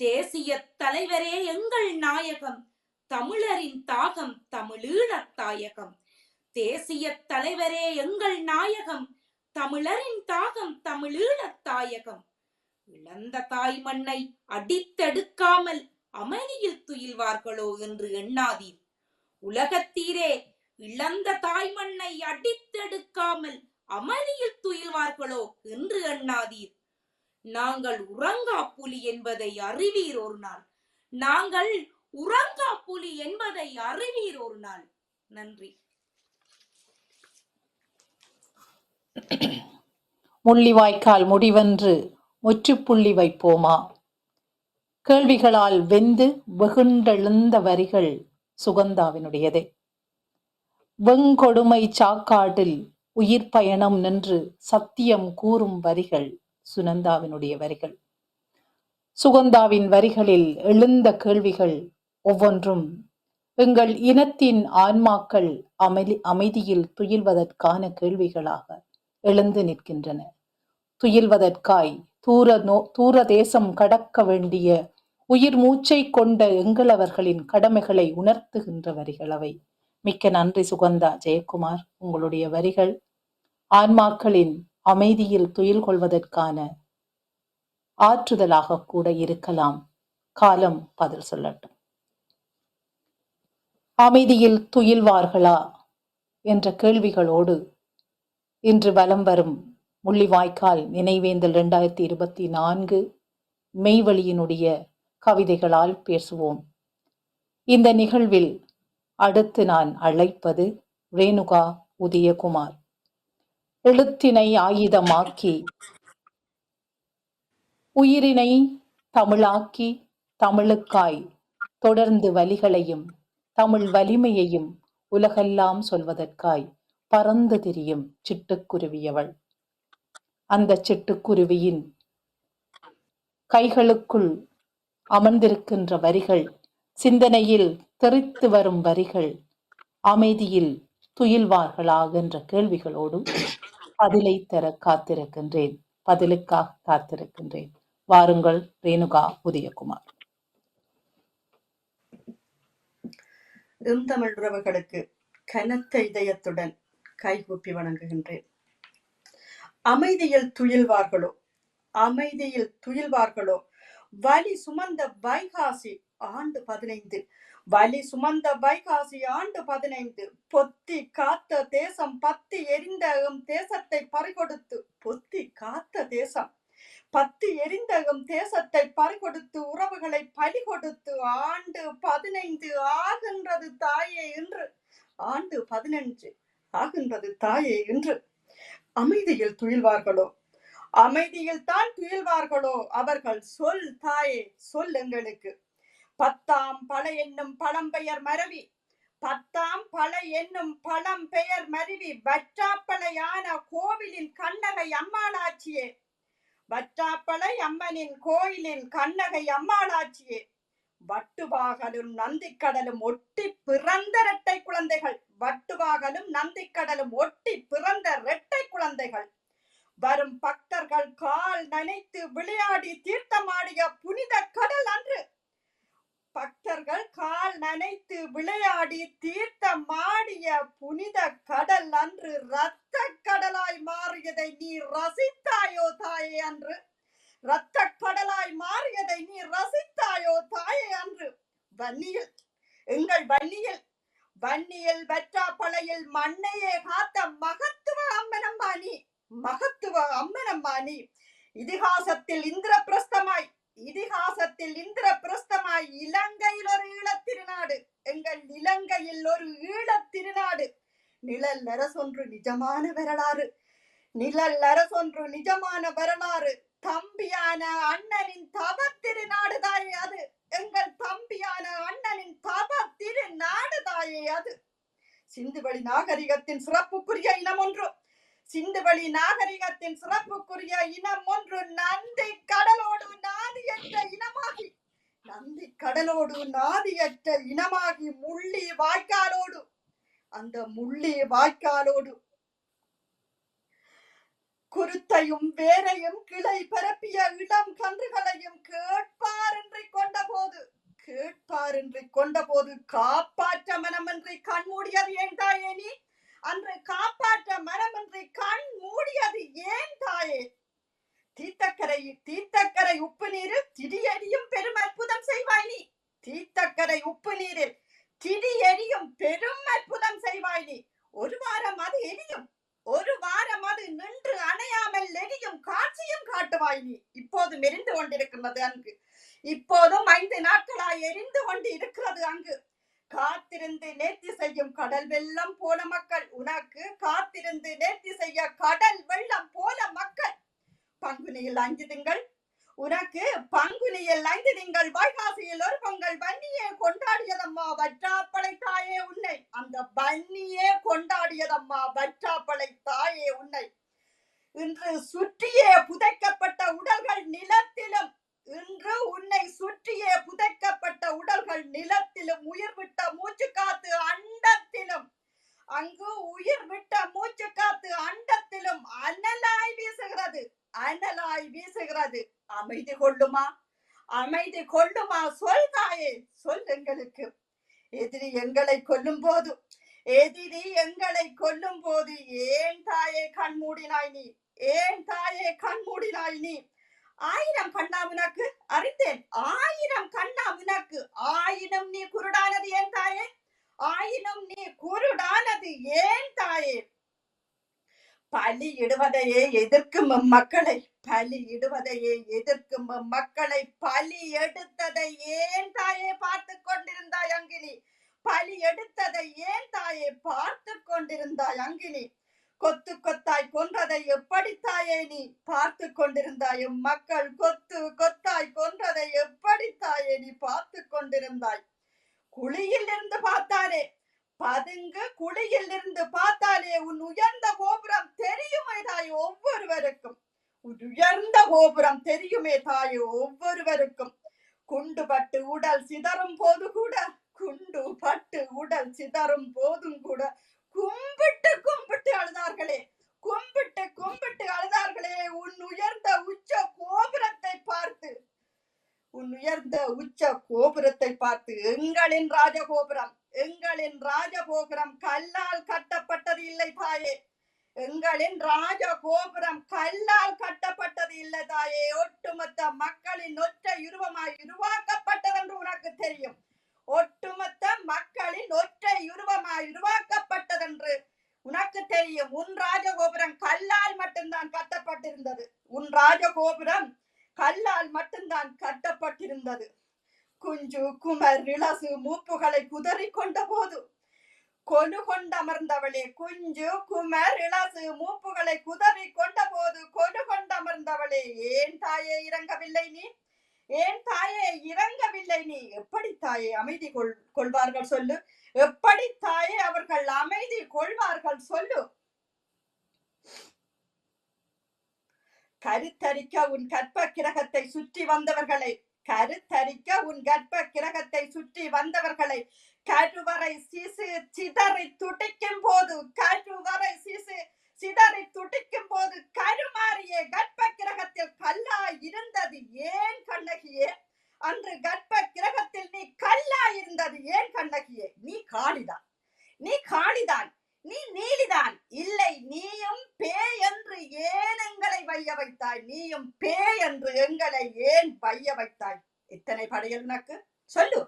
தேசிய தலைவரே எங்கள் நாயகம், தமிழரின் தாகம் தமிழீழத் தாயகம். தேசிய தலைவரே எங்கள் நாயகம், தமிழரின் தாகம் தமிழீழத் தாயகம். இழந்த தாய் மண்ணை அடித்தெடுக்காமல் அமைதியில் துயில்வார்களோ என்று எண்ணாதீர். உலகத்தீரே, இழந்த தாய் மண்ணை அடித்தெடுக்காமல் அமைதியில் துயில்வார்களோ என்று எண்ணாதீர். நாங்கள் உறங்கா புலி என்பதை அறிவீர் ஒரு நாள். நாங்கள் உறங்கா புலி என்பதை அறிவீர் ஒரு நாள். நன்றி. முள்ளிவாய்க்கால் முடிவென்று முற்றுப்புள்ளி வைப்போமா? கேள்விகளால் வெந்து வெகுண்டெழுந்த வரிகள் சுகந்தாவினுடையதே. வெங்கொடுமை சாக்காட்டில் உயிர் பயணம் நின்று சத்தியம் கூறும் வரிகள் சுனந்தாவினுடைய வரிகள். சுகந்தாவின் வரிகளில் எழுந்த கேள்விகள் ஒவ்வொன்றும் எங்கள் இனத்தின் ஆன்மாக்கள் அமைதியில் துயில்வதற்கான கேள்விகளாக எழுந்து நிற்கின்றன. துயில்வதற்காய் தூர தேசம் கடக்க வேண்டிய உயிர் மூச்சை கொண்ட எங்களவர்களின் கடமைகளை உணர்த்துகின்ற வரிகள் அவை. மிக்க நன்றி சுகந்தா ஜெயக்குமார். உங்களுடைய வரிகள் ஆன்மாக்களின் அமைதியில் துயில் கொள்வதற்கான ஆற்றுதலாக கூட இருக்கலாம். காலம் பதில் சொல்லட்டும். அமைதியில் துயில்வார்களா என்ற கேள்விகளோடு இன்று வலம் வரும் முள்ளிவாய்க்கால் நினைவேந்தல் 2024 மெய்வழியினுடைய கவிதைகளால் பேசுவோம். இந்த நிகழ்வில் அடுத்து நான் அழைப்பது ரேணுகா உதயகுமார். எழுத்தினை ஆயுதமாக்கி உயிரினை தமிழாக்கி தமிழுக்காய் தொடர்ந்து வலிகளையும் தமிழ் வலிமையையும் உலகெல்லாம் சொல்வதற்காய் பறந்து திரியும் சிட்டுக்குருவியவள். அந்த சிட்டுக்குருவியின் கைகளுக்குள் அமர்ந்திருக்கின்ற வரிகள், சிந்தனையில் தெரித்து வரும் வரிகள், அமைதியில் துயில்வார்களா என்ற கேள்விகளோடு பதிலை தர காத்திருக்கின்றேன். பதிலுக்காக காத்திருக்கின்றேன். வாருங்கள் ரேணுகா உதயகுமார். தமிழ் உறவுகளுக்கு கனத்த இதயத்துடன் கைகூப்பி வணங்குகின்றேன். அமைதியில் துயில்வார்களோ, அமைதியில் துயில்வார்களோ, வலி சுமந்த வைகாசி ஆண்டு 15, வலி சுமந்த வைகாசி ஆண்டு 15, பொத்தி காத்த தேசம் பத்தி எரிந்த தேசத்தை பறிகொடுத்து, பொத்தி காத்த தேசம் பத்தி எரிந்த தேசத்தை பறிகொடுத்து உறவுகளை பலி கொடுத்து ஆண்டு 15 ஆகின்றது தாயே என்று, ஆண்டு 15 ஆகின்றது தாயே என்று. அமைதியில் துயில்வார்களோ, அமைதியில் தான் துயில்வார்களோ அவர்கள் சொல் தாயே, சொல் எங்களுக்கு. 10ஆம் பழ என்னும் பழம்பெயர் மரவி, 10ஆம் பழ என்னும் பழம்பெயர் மருவி வற்றாப்பளையான கோவிலின் கண்ணகை அம்மாளாச்சியே, வற்றாப்பளை அம்மனின் கோயிலின் கண்ணகை அம்மாளாச்சியே, வட்டுவாகலும் நந்திக்கடலும் ஒட்டி பிறந்த இரட்டை குழந்தைகள், வட்டுவாகலும் நந்திக்கடலும் ஒட்டி பிறந்த இரட்டை குழந்தைகள். வரும் பக்தர்கள் கால் நனைத்து விளையாடி தீர்த்தமாடிய புனித கடல் அன்று, பக்தர்கள் கால் நனைத்து விளையாடி தீர்த்தமாடிய புனித கடல் அன்று இரத்த கடலாய் மாறியதை நீ ரசித்தாயோ தாயே அன்று, இரத்த கடலாய் மாறியதை நீ ரசித்தாயோ தாயே அன்று. வன்னியில், எங்கள் வன்னியில், வன்னியில் வற்றாப்பளையில் மண்ணையே காத்த மகத்துவ அம்மனம்மா நீ, மகத்துவ அம்மனம்மா நீ. இதிகாசத்தில் இந்திரபிரஸ்தமாய், இதிகாசத்தில் இந்திரபிரஸ்தமாய் இலங்கையில் ஒரு ஈழத் திருநாடு, எங்கள் இலங்கையில் ஒரு ஈழத் திருநாடு. நிழல் அரசொன்று நிஜமான வரலாறு, நிழல் அரசொன்று நிஜமான வரலாறு. தம்பியான அண்ணனின் தவ திருநாடு தாயே அது, எங்கள் தம்பியான அண்ணனின் தவ திருநாடு தாயே அது. சிந்துவெளி நாகரிகத்தின் சிறப்புக்குரிய இனம் ஒன்று, சிந்துவெளி நாகரிகத்தின் சிறப்புக்குரிய இனம் ஒன்று நந்தி கடலோடு நாதியற்ற இனமாகி, நந்தி கடலோடு நாதியற்ற இனமாகி முள்ளி வாய்க்காலோடு, அந்த முள்ளி வாய்க்காலோடு குருத்தையும் வேரையும் கிளை பரப்பிய இளம் கன்றுகளையும் கேட்பாரின்றி கொண்டபோது காப்பாற்ற மனமின்றி கண் மூடியது ஏன் தாயே நீ? அன்று காப்பாற்ற மனமின்றி கண் மூடியது ஏன் தாயே? தீர்த்தக்கரை உப்பு நீரில் திடியடியும் பெரும் அற்புதம் செய்வாய் நீ. தீர்த்தக்கரை உப்பு நீரில் திடியடியும் பெரும் அற்புதம் செய்வாய் நீ. ஒரு வாரம் அது எரியும், ஒரு வாரம் அது நின்று அணையாமல் எரியும் காட்சியும் காட்டுவாய் நீ. இப்போதும் எரிந்து கொண்டிருக்கிறது அங்கு, இப்போதும் 5 நாட்களாய் எரிந்து கொண்டு இருக்கிறது அங்கு. காத்திருந்து நேர்த்தி செய்யும் கடல் வெள்ளம் போல மக்கள், உனக்கு காத்திருந்து நேர்த்தி செய்ய கடல் வெள்ளம் போல மக்கள். பங்குனியில் 5 திங்கள் உனக்கு, பங்குனியில் 5 திங்கள் வைகாசியில் ஒரு பொங்கல் வன்னியே கொண்டாடியதம்மா வற்றாப்பளை தாயே உன்னை. அந்த வன்னியே கொண்டாடியதம்மா வற்றாப்பளை தாயே உன்னை. இன்று சுற்றியே புதைக்கப்பட்ட உடல்கள் நிலத்திலும், இன்று உன்னை சுற்றியே புதைக்கப்பட்ட உடல்கள் நிலத்திலும், உயிர் விட்ட மூச்சு காத்து அண்டத்திலும், அங்கு உயிர் விட்ட மூச்சு காத்து அண்டத்திலும் அனலாய் வீசுகிறது, அனலாய் வீசுகிறது. அமைதி கொள்ளுமா, அமைதி கொள்ளுமா? சொல் தாயே, சொல் எங்களுக்கு. எதிரி எங்களை கொல்லும் போது, எதிரி எங்களை கொல்லும் போது ஏன் தாயே கண் மூடினாய் நீ? ஏன் தாயே கண் மூடினாய் நீ? 1000 கண்ணா உனக்கு அறிந்தேன், 1000 கண்ணா உனக்கு. ஆயினும் நீ குருடானது ஏன் தாயே? ஆயினும் நீ குருடானது ஏன் தாயே? பலியிடுவதையே எதிர்க்கும் மக்களை, பலியிடுவதையே எதிர்க்கும் மக்களை பலி எடுத்ததை ஏன் தாயே பார்த்து கொண்டிருந்தாய் அங்கினி? பலி எடுத்ததை ஏன் தாயே பார்த்து கொண்டிருந்தாய் அங்கினி? கொத்து கொத்தாய் கொன்றதை எப்படி தாயே நீ பார்த்து கொண்டிருந்தாய்? மக்கள் கொத்து கொத்தாய் கொன்றதை எப்படி தாயே நீ பார்த்து கொண்டிருந்தாய்? குழியில் இருந்து பார்த்தாலே, பதுங்கு குழியில் இருந்து பார்த்தாலே உன் உயர்ந்த கோபுரம் தெரியுமே தாயே ஒவ்வொருவருக்கும். உன் உயர்ந்த கோபுரம் தெரியுமே தாயே ஒவ்வொருவருக்கும். குண்டு பட்டு உடல் சிதறும் போது கூட, குண்டு பட்டு உடல் சிதறும் போதும் கூட கும்பிட்டு கும்பிட்டு அழுதார்களே, கும்பிட்டு கும்பிட்டு அழுதார்களே உன் உயர்ந்த உச்ச கோபுரத்தை பார்த்து, உன் உயர்ந்த உச்ச கோபுரத்தை பார்த்து. எங்களின் ராஜகோபுரம், எங்களின் ராஜகோபுரம் கல்லால் கட்டப்பட்டது இல்லை தாயே. எங்களின் ராஜகோபுரம் கல்லால் கட்டப்பட்டது இல்லை தாயே. ஒட்டுமொத்த மக்களின் ஒற்றை உருவமாய் உருவாக்கப்பட்டது என்று உனக்கு தெரியும். ஒட்டுமொத்த மக்களின் ஒற்றை உருவமாய் உருவாக்கப்பட்டதென்று உனக்கு தெரியும். உன் ராஜகோபுரம் கல்லால் மட்டும்தான் கட்டப்பட்டிருந்தது. உன் ராஜகோபுரம் கல்லால் மட்டும்தான் கட்டப்பட்டிருந்தது. குஞ்சு குமர் இளசு மூப்புகளை குதறி கொண்ட போது, கொலு கொண்டமர்ந்தவளே, குஞ்சு குமர் இளசு மூப்புகளை குதறி கொண்ட போது கொலு கொண்டமர்ந்தவளே, ஏன் தாயே இறங்கவில்லை நீ? ஏன் தாயே இறங்கவில்லை நீ? எப்படி தாயே அமைதி கொள்வார்கள் சொல்லு? எப்படி தாயே அவர்கள் அமைதி கொள்வார்கள் சொல்லு? கருத்தரிக்க உன் கற்ப கிரகத்தை சுற்றி வந்தவர்களை, கருத்தரிக்க உன் கற்ப கிரகத்தை சுற்றி வந்தவர்களை கருவறை சிசு சிதறி துடிக்கும் போது, கருவறை சிசு சிதறி துடிக்கும் போது கருமாறிய கற்ப கிரகத்தில் கல்லாய் இருந்தது ஏன் கண்ணகியே? அன்று கற்ப கிரகத்தில் நீ கல்லாய் இருந்தது ஏன் கண்ணகியே? நீ காளிதான், நீ காளிதான், நீ நீலிதான். இல்லை, நீயும் பேய் என்று ஏன் எங்களை வைய வைத்தாய்? நீயும் பேய் என்று எங்களை ஏன் வைய வைத்தாய்? எத்தனை படையல் உனக்கு சொல்லு?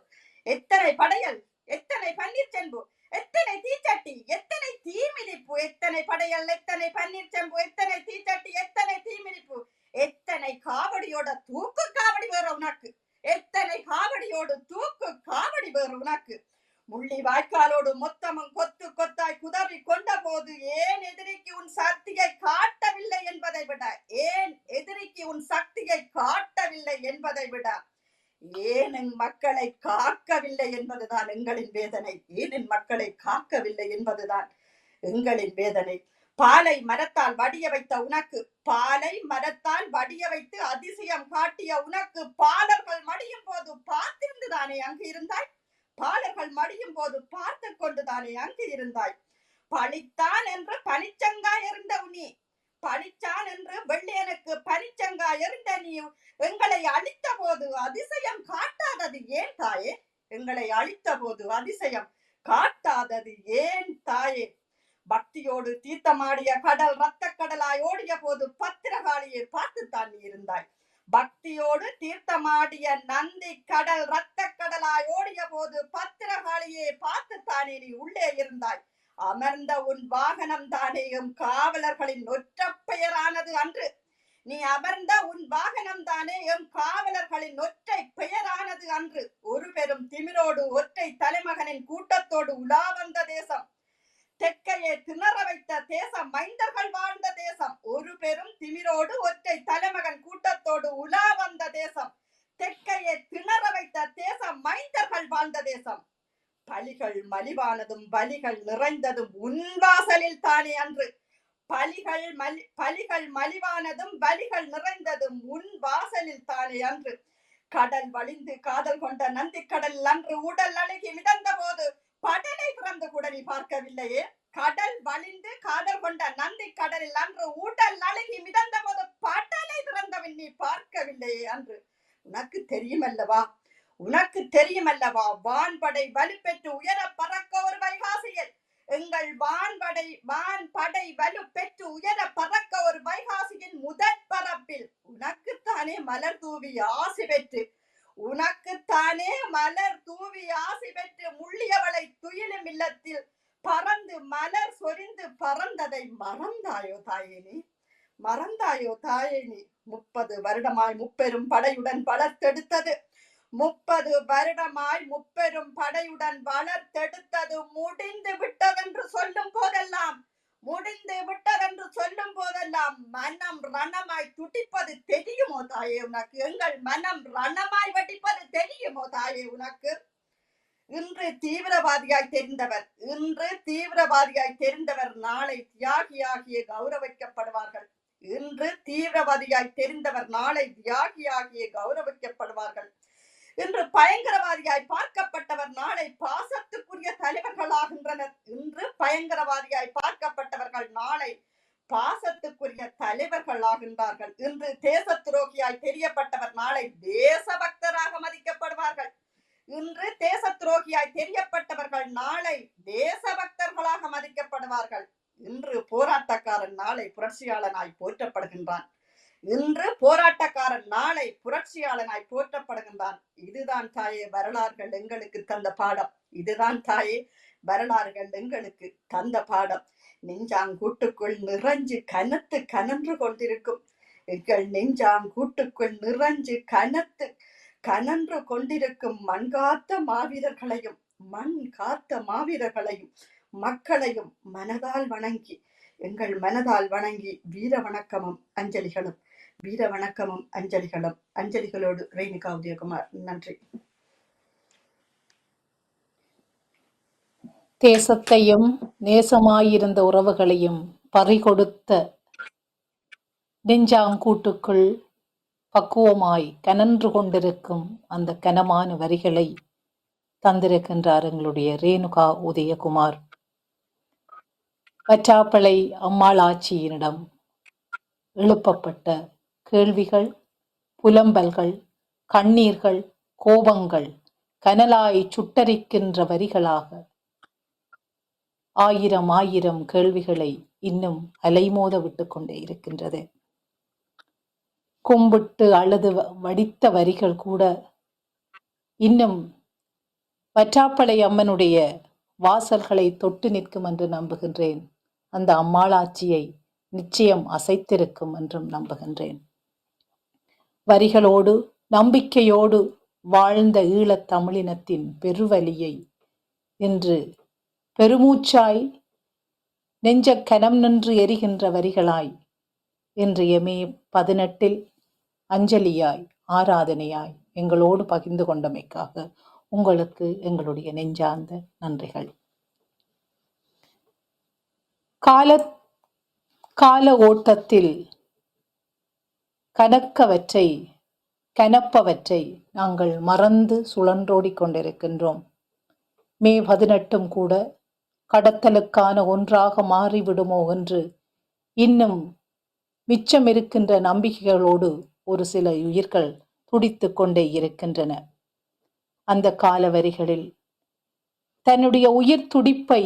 எத்தனை படையல், எத்தனை பன்னீர் செம்பு, எத்தனை தீச்சட்டி, எத்தனை தீமிதிப்பு? எத்தனை படையல், எத்தனை பன்னீர் செம்பு, எத்தனை தீச்சட்டி, எத்தனை தீமிதிப்பு? எத்தனை காவடியோட தூக்கு காவடி வேற உனக்கு? எத்தனை காவடியோடு தூக்கு காவடி வேற உனக்கு? முள்ளி வாய்க்காலோடு மொத்தமும் கொத்து கொத்தாய் குதறி கொண்ட போது ஏன் எதிரிக்கு உன் சக்தியை காட்டவில்லை என்பதை விட, ஏன் எதிரிக்கு உன் சக்தியை காட்டவில்லை என்பதை விட, ஏன் என் மக்களை காக்கவில்லை என்பதுதான் எங்களின் வேதனை. ஏன் என் மக்களை காக்கவில்லை என்பதுதான் எங்களின் வேதனை. பாலை மரத்தால் வடிய வைத்த உனக்கு, பாலை மரத்தால் வடிய வைத்து அதிசயம் காட்டிய உனக்கு, பாலர்கள் மடியும் போது பார்த்திருந்துதானே அங்கு இருந்தாய்? பாலர்கள் மடியும் போது பார்த்து கொண்டுதானே அங்கு இருந்தாய்? பழித்தான் என்று பனிச்சங்காய் இருந்த நீ, படிச்சான் என்று வெள்ளையனுக்கு பனிச்சங்கா எறிந்த நீ எங்களை அழித்த போது அதிசயம் காட்டாதது ஏன் தாயே? எங்களை அழித்த போது அதிசயம் காட்டாதது ஏன் தாயே? பக்தியோடு தீர்த்தமாடிய கடல் இரத்த கடலாய் ஓடிய போது பத்திரகாளியை பார்த்துத்தான் நீ இருந்தாய். பக்தியோடு தீர்த்தமாடிய நந்தி கடல் இரத்த கடலாய் ஓடிய போது பத்திரகாளியை பார்த்துத்தானே நீ உள்ளே இருந்தாய். அமர்ந்த உன் வாகனம் தானே எம் காவலர்களின் ஒற்ற பெயரானது அன்று. நீ அமர்ந்த உன் வாகனம் தானே எம் காவலர்களின் ஒற்றை பெயரானது அன்று. ஒரு பெரும் திமிரோடு ஒற்றை தலைமகனின் கூட்டத்தோடு உலா வந்த தேசம், தெற்கையே திணற வைத்த தேசம், மைந்தர்கள் வாழ்ந்த தேசம். ஒரு பெரும் திமிரோடு ஒற்றை தலைமகன் கூட்டத்தோடு உலா வந்த தேசம், தெற்கையே திணற வைத்த தேசம், மைந்தர்கள் வாழ்ந்த தேசம். பலிகள் மலிவானதும் பலிகள் நிறைந்ததும் உன் வாசலில் தானே அன்று. பலிகள் மலிவானதும் பலிகள் நிறைந்ததும் உன் வாசலில் தானே அன்று. கடல் வழிந்து காதல் கொண்ட நந்தி கடலில் அன்று உடல் அழுகி மிதந்த போது படலை திறந்து கூட நீ பார்க்கவில்லையே. கடல் வழிந்து காதல் கொண்ட நந்தி கடலில் அன்று உடல் அழுகி மிதந்த போது படலை திறந்தவன் நீ பார்க்கவில்லையே அன்று. உனக்கு தெரியுமல்லவா வான்படை வலுப்பெற்று உயர பறக்க ஒரு வைகாசியில், எங்கள் வான்படை வலுப்பெற்று உயர பறக்க ஒரு வைகாசியின் முதற் பரப்பில் உனக்குத்தானே மலர் தூவி ஆசி பெற்று முள்ளியவளை துயிலும் இல்லத்தில் பறந்து மலர் சொரிந்து பறந்ததை மறந்தாயோ தாயே நீ? 30 வருடமாய் முப்பெரும் படையுடன் வளர்த்தெடுத்தது 30 வருடமாய் முப்பெரும் படையுடன் வளர்த்தெடுத்தது முடிந்து விட்டதென்று சொல்லும் போதெல்லாம் மனம் ரணமாய் துடிப்பது தெரியுமோ தாயே உனக்கு? எங்கள் மனம் ரணமாய் வெடிப்பது தெரியுமோ தாயே உனக்கு? இன்று தீவிரவாதியாய் தெரிந்தவர் நாளை தியாகியாகிய கௌரவிக்கப்படுவார்கள். இன்று பயங்கரவாதியாய் பார்க்கப்பட்டவர் நாளை பாசத்துக்குரிய தலைவர்களாகின்றனர். இன்று தேச துரோகியாய் தெரியப்பட்டவர் நாளை தேசபக்தராக மதிக்கப்படுவார்கள். இன்று போராட்டக்காரன் நாளை புரட்சியாளனாய் போற்றப்படுகின்றான். இதுதான் தாயே வரலாறுகள் எங்களுக்கு தந்த பாடம். நெஞ்சாங்கூட்டுக்குள் நிறைஞ்சு கனத்து கனன்று கொண்டிருக்கும் எங்கள் நெஞ்சாங்கூட்டுக்குள் நிறைஞ்சு கனன்று கொண்டிருக்கும் மண் காத்த மாவீரர்களையும் மக்களையும் மனதால் வணங்கி வீர வணக்கமும் அஞ்சலிகளோடு ரேணுகா உதயகுமார். நன்றி. தேசத்தையும் நேசமாயிருந்த உறவுகளையும் பறிகொடுத்த நெஞ்சாங்கூட்டுக்குள் பக்குவமாய் கனன்று கொண்டிருக்கும் அந்த கனமான வரிகளை தந்திருக்கின்றார் எங்களுடைய ரேணுகா உதயகுமார். வற்றாப்பளை அம்மாள் ஆட்சியினிடம் எழுப்பப்பட்ட கேள்விகள், புலம்பல்கள், கண்ணீர்கள், கோபங்கள் கனலாய் சுட்டரிக்கின்ற வரிகளாக ஆயிரம் கேள்விகளை இன்னும் அலைமோத விட்டு கொண்டே இருக்கின்றது. கும்பிட்டு அழுது வடித்த வரிகள் கூட இன்னும் வற்றாப்பளை அம்மனுடைய வாசல்களை தொட்டு நிற்கும் என்று நம்புகின்றேன். அந்த அம்மாளாட்சியை நிச்சயம் அசைத்திருக்கும் என்றும் நம்புகின்றேன். வரிகளோடு நம்பிக்கையோடு வாழ்ந்த ஈழத் தமிழினத்தின் பெருவலியை இன்று பெருமூச்சாய் நெஞ்ச கனம் நின்று எரிகின்ற வரிகளாய் இன்றைய மே 18 அஞ்சலியாய் ஆராதனையாய் எங்களோடு பகிர்ந்து கொண்டமைக்காக உங்களுக்கு எங்களுடைய நெஞ்சார்ந்த நன்றிகள். கால ஓட்டத்தில் கனப்பவற்றை நாங்கள் மறந்து சுழன்றோடி கொண்டிருக்கின்றோம். மே 18 கூட கடத்தலுக்கான ஒன்றாக மாறிவிடுமோ என்று இன்னும் மிச்சம் இருக்கின்ற நம்பிக்கைகளோடு ஒரு சில உயிர்கள் துடித்துக் கொண்டே இருக்கின்றன. அந்த கால வரிகளில் தன்னுடைய உயிர் துடிப்பை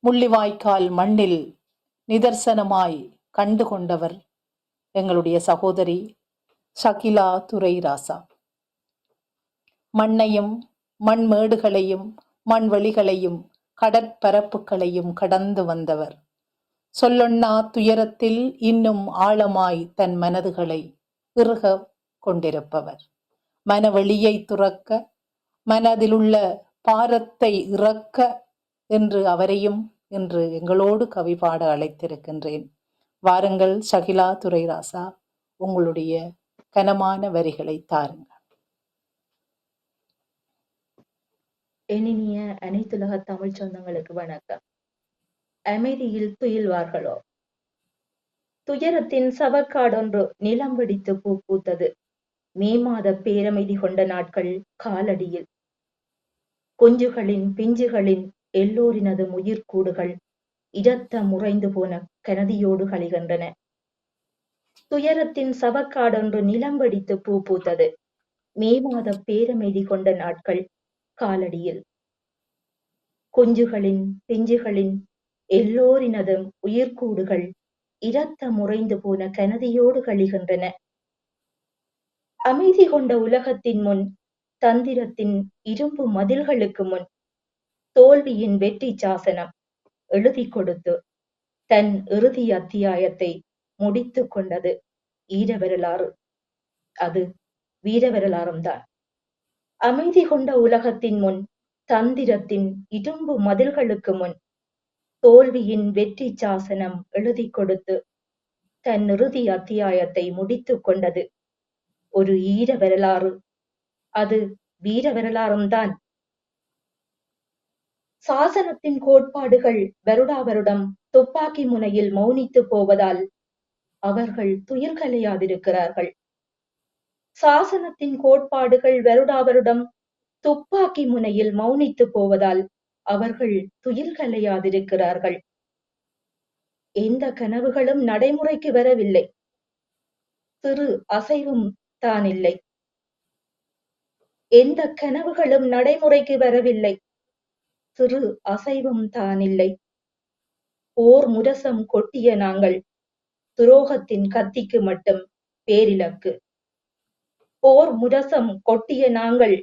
முள்ளிவாய்க்கால் மண்ணில் நிதர்சனமாய் கண்டு கொண்டவர் எங்களுடைய சகோதரி ஷகிலா துரைராசா. மண்ணையும் மண்மேடுகளையும் மண்வெளிகளையும் கடற்பரப்புகளையும் கடந்து வந்தவர். சொல்லொண்ணா துயரத்தில் இன்னும் ஆழமாய் தன் மனதுகளை இறுக கொண்டிருப்பவர். மனவெளியை துறக்க, மனதிலுள்ள பாரத்தை இறக்க என்று அவரையும் இன்று எங்களோடு கவி பாட அழைத்திருக்கின்றேன். வாருங்கள் ஷகிலா துரைராசா, உங்களுடைய கனமான வரிகளை தாருங்கள். இனிய அனைத்துலக தமிழ் சொந்தங்களுக்கு வணக்கம். அமைதியில் துயில்வார்களோ? துயரத்தின் சவக்காடொன்று நிலம் வெடித்து பூ பூத்தது. மே மாத பேரமைதி கொண்ட நாட்கள் காலடியில். குஞ்சுகளின் பிஞ்சுகளின் எல்லோரினது உயிர்கூடுகள் இரத்த முறைந்து போன கனதியோடு கழிகின்றன. துயரத்தின் சவக்காடொன்று நிலம் வெடித்து பூ பூத்தது. மே மாத பேரமைதி கொண்ட நாட்கள் காலடியில். குஞ்சுகளின் பிஞ்சுகளின் எல்லோரினதும் உயிர்கூடுகள் இரத்த முறைந்து போன கனதியோடு கழிகின்றன. அமைதி கொண்ட உலகத்தின் முன், தந்திரத்தின் இரும்பு மதில்களுக்கு முன், தோல்வியின் வெற்றி சாசனம் எழுதி கொடுத்து தன் இறுதி அத்தியாயத்தை முடித்து கொண்டது ஈரவரலாறு. அது வீரவரலாறும்தான். அமைதி கொண்ட உலகத்தின் முன், தந்திரத்தின் இரும்பு மதில்களுக்கு முன், தோல்வியின் வெற்றி சாசனம் எழுதி கொடுத்து தன் இறுதி அத்தியாயத்தை முடித்து கொண்டது ஒரு ஈர வரலாறு. அது வீர வரலாறும்தான். சாசனத்தின் கோட்பாடுகள் வருடா வருடம் துப்பாக்கி முனையில் மௌனித்து போவதால் அவர்கள் துயில் கலையாதிருக்கிறார்கள். சாசனத்தின் கோட்பாடுகள் வருடா வருடம் துப்பாக்கி முனையில் மௌனித்து போவதால் அவர்கள் துயில் கலையாதிருக்கிறார்கள். எந்த கனவுகளும் நடைமுறைக்கு வரவில்லை. சிறு அசைவும் தான் இல்லை. எந்த கனவுகளும் நடைமுறைக்கு வரவில்லை. சிறு அசைவும் தான் இல்லை. ஓர் முரசம் கொட்டிய நாங்கள் துரோகத்தின் கத்திக்கு மட்டும் பேரிலக்கு. ஓர் முரசம் கொட்டிய நாங்கள்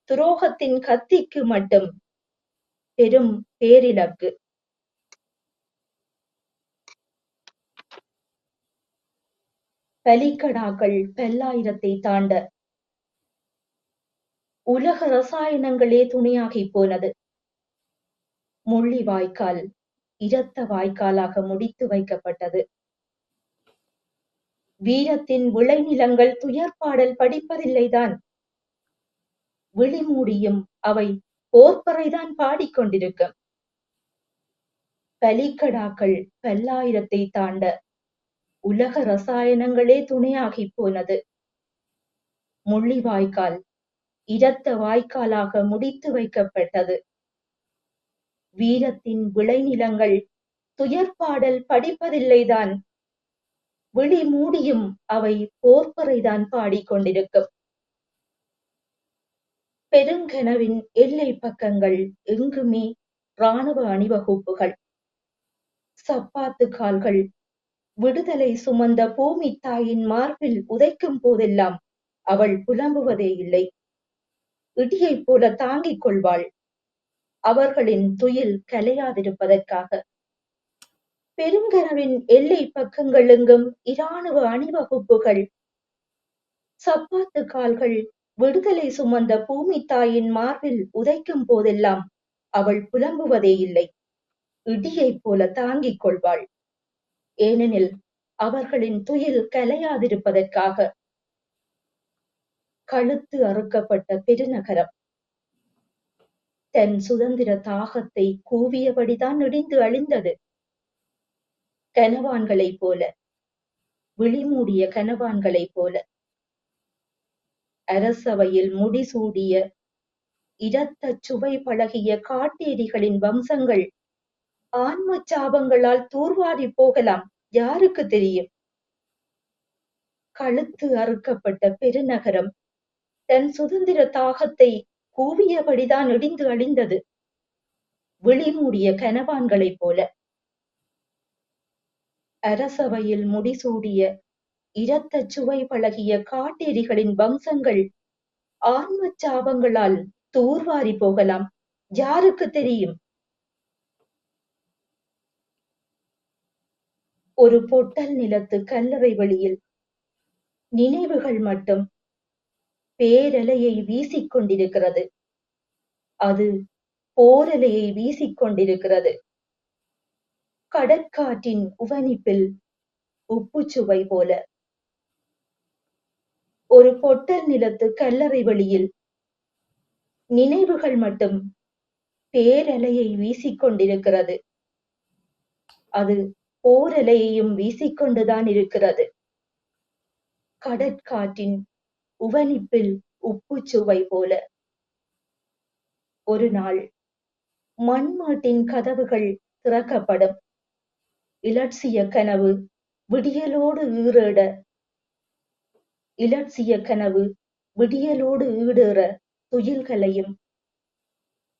துரோகத்தின் கத்திக்கு மட்டும் பெரும் பேரிலக்கு. பலிக்கடாக்கள் பல்லாயிரத்தை தாண்ட உலக ரசாயனங்களே துணையாகி போனது. முள்ளி வாய்க்கால் இரத்த வாய்க்காலாக முடித்து வைக்கப்பட்டது. வீரத்தின் விளைநிலங்கள் துயர்பாடல் படிப்பதில்லைதான். விழிமூடியும் அவை போர்ப்பறைதான் பாடிக்கொண்டிருக்கும். பலிக்கடாக்கள் பல்லாயிரத்தை தாண்ட உலக ரசாயனங்களே துணையாகி போனது. முள்ளி வாய்க்கால் இரத்த வாய்க்காலாக முடித்து வைக்கப்பட்டது. வீரத்தின் விளைநிலங்கள் துயர்பாடல் படிப்பதில்லைதான். விழி மூடியும் அவை போர்ப்பறைதான் பாடிக்கொண்டிருக்கும். பெருங்கனவின் எல்லை பக்கங்கள் எங்குமே இராணுவ அணிவகுப்புகள். சப்பாத்து கால்கள் விடுதலை சுமந்த பூமி தாயின் மார்பில் உதைக்கும் போதெல்லாம் அவள் புலம்புவதே இல்லை. இடியைப் போல தாங்கிக் கொள்வாள், அவர்களின் துயில் கலையாதிருப்பதற்காக. பெருங்கனவின் எல்லை பக்கங்கள் எங்கும் இராணுவ அணிவகுப்புகள். சப்பாத்து கால்கள் விடுதலை சுமந்த பூமி தாயின் மார்பில் உதைக்கும் போதெல்லாம் அவள் புலம்புவதே இல்லை. இடியைப் போல தாங்கிக் கொள்வாள், ஏனெனில் அவர்களின் துயில் கலையாதிருப்பதற்காக. கழுத்து அறுக்கப்பட்ட பெருநகரம் தன் சுதந்திர தாகத்தை கூவியபடிதான் இடிந்து அழிந்தது. கனவான்களைப் போல, விழிமூடிய கனவான்களைப் போல. அரசவையில் முடிசூடிய இரத்த சுவை பழகிய காட்டேரிகளின் வம்சங்கள் ஆன்ம சாபங்களால் தூர்வாரி போகலாம், யாருக்கு தெரியும்? கழுத்து அறுக்கப்பட்ட பெருநகரம் தன் சுதந்திர தாகத்தை கூவியபடிதான் இடிந்து அழிந்தது. விழிமூடிய கனவான்களைப் போல. அரசவையில் முடிசூடிய இரத்தச் சுவை பழகிய காட்டேரிகளின் வம்சங்கள் ஆன்மச் சாபங்களால் தூர்வாரி போகலாம். யாருக்கு தெரியும்? ஒரு பொட்டல் நிலத்து கல்லறை வெளியில் நினைவுகள் மட்டும் பேரலையை வீசிக்கொண்டிருக்கிறது. அது போரலையை வீசிக்கொண்டிருக்கிறது. கடற்காற்றின் உவனிப்பில் உப்புச்சுவை போல. ஒரு பொட்டல் நிலத்து கல்லறை வெளியில் நினைவுகள் மட்டும் பேரலையை வீசிக்கொண்டிருக்கிறது. அது போரலையையும் வீசிக்கொண்டுதான் இருக்கிறது. கடற்காற்றின் உவனிப்பில் உப்புச்சுவை போல. ஒரு நாள் மண்மாட்டின் கதவுகள் திறக்கப்படும். இலட்சிய கனவு விடியலோடு ஈடேற இலட்சிய கனவு விடியலோடு ஈடேற துயில்களையும்.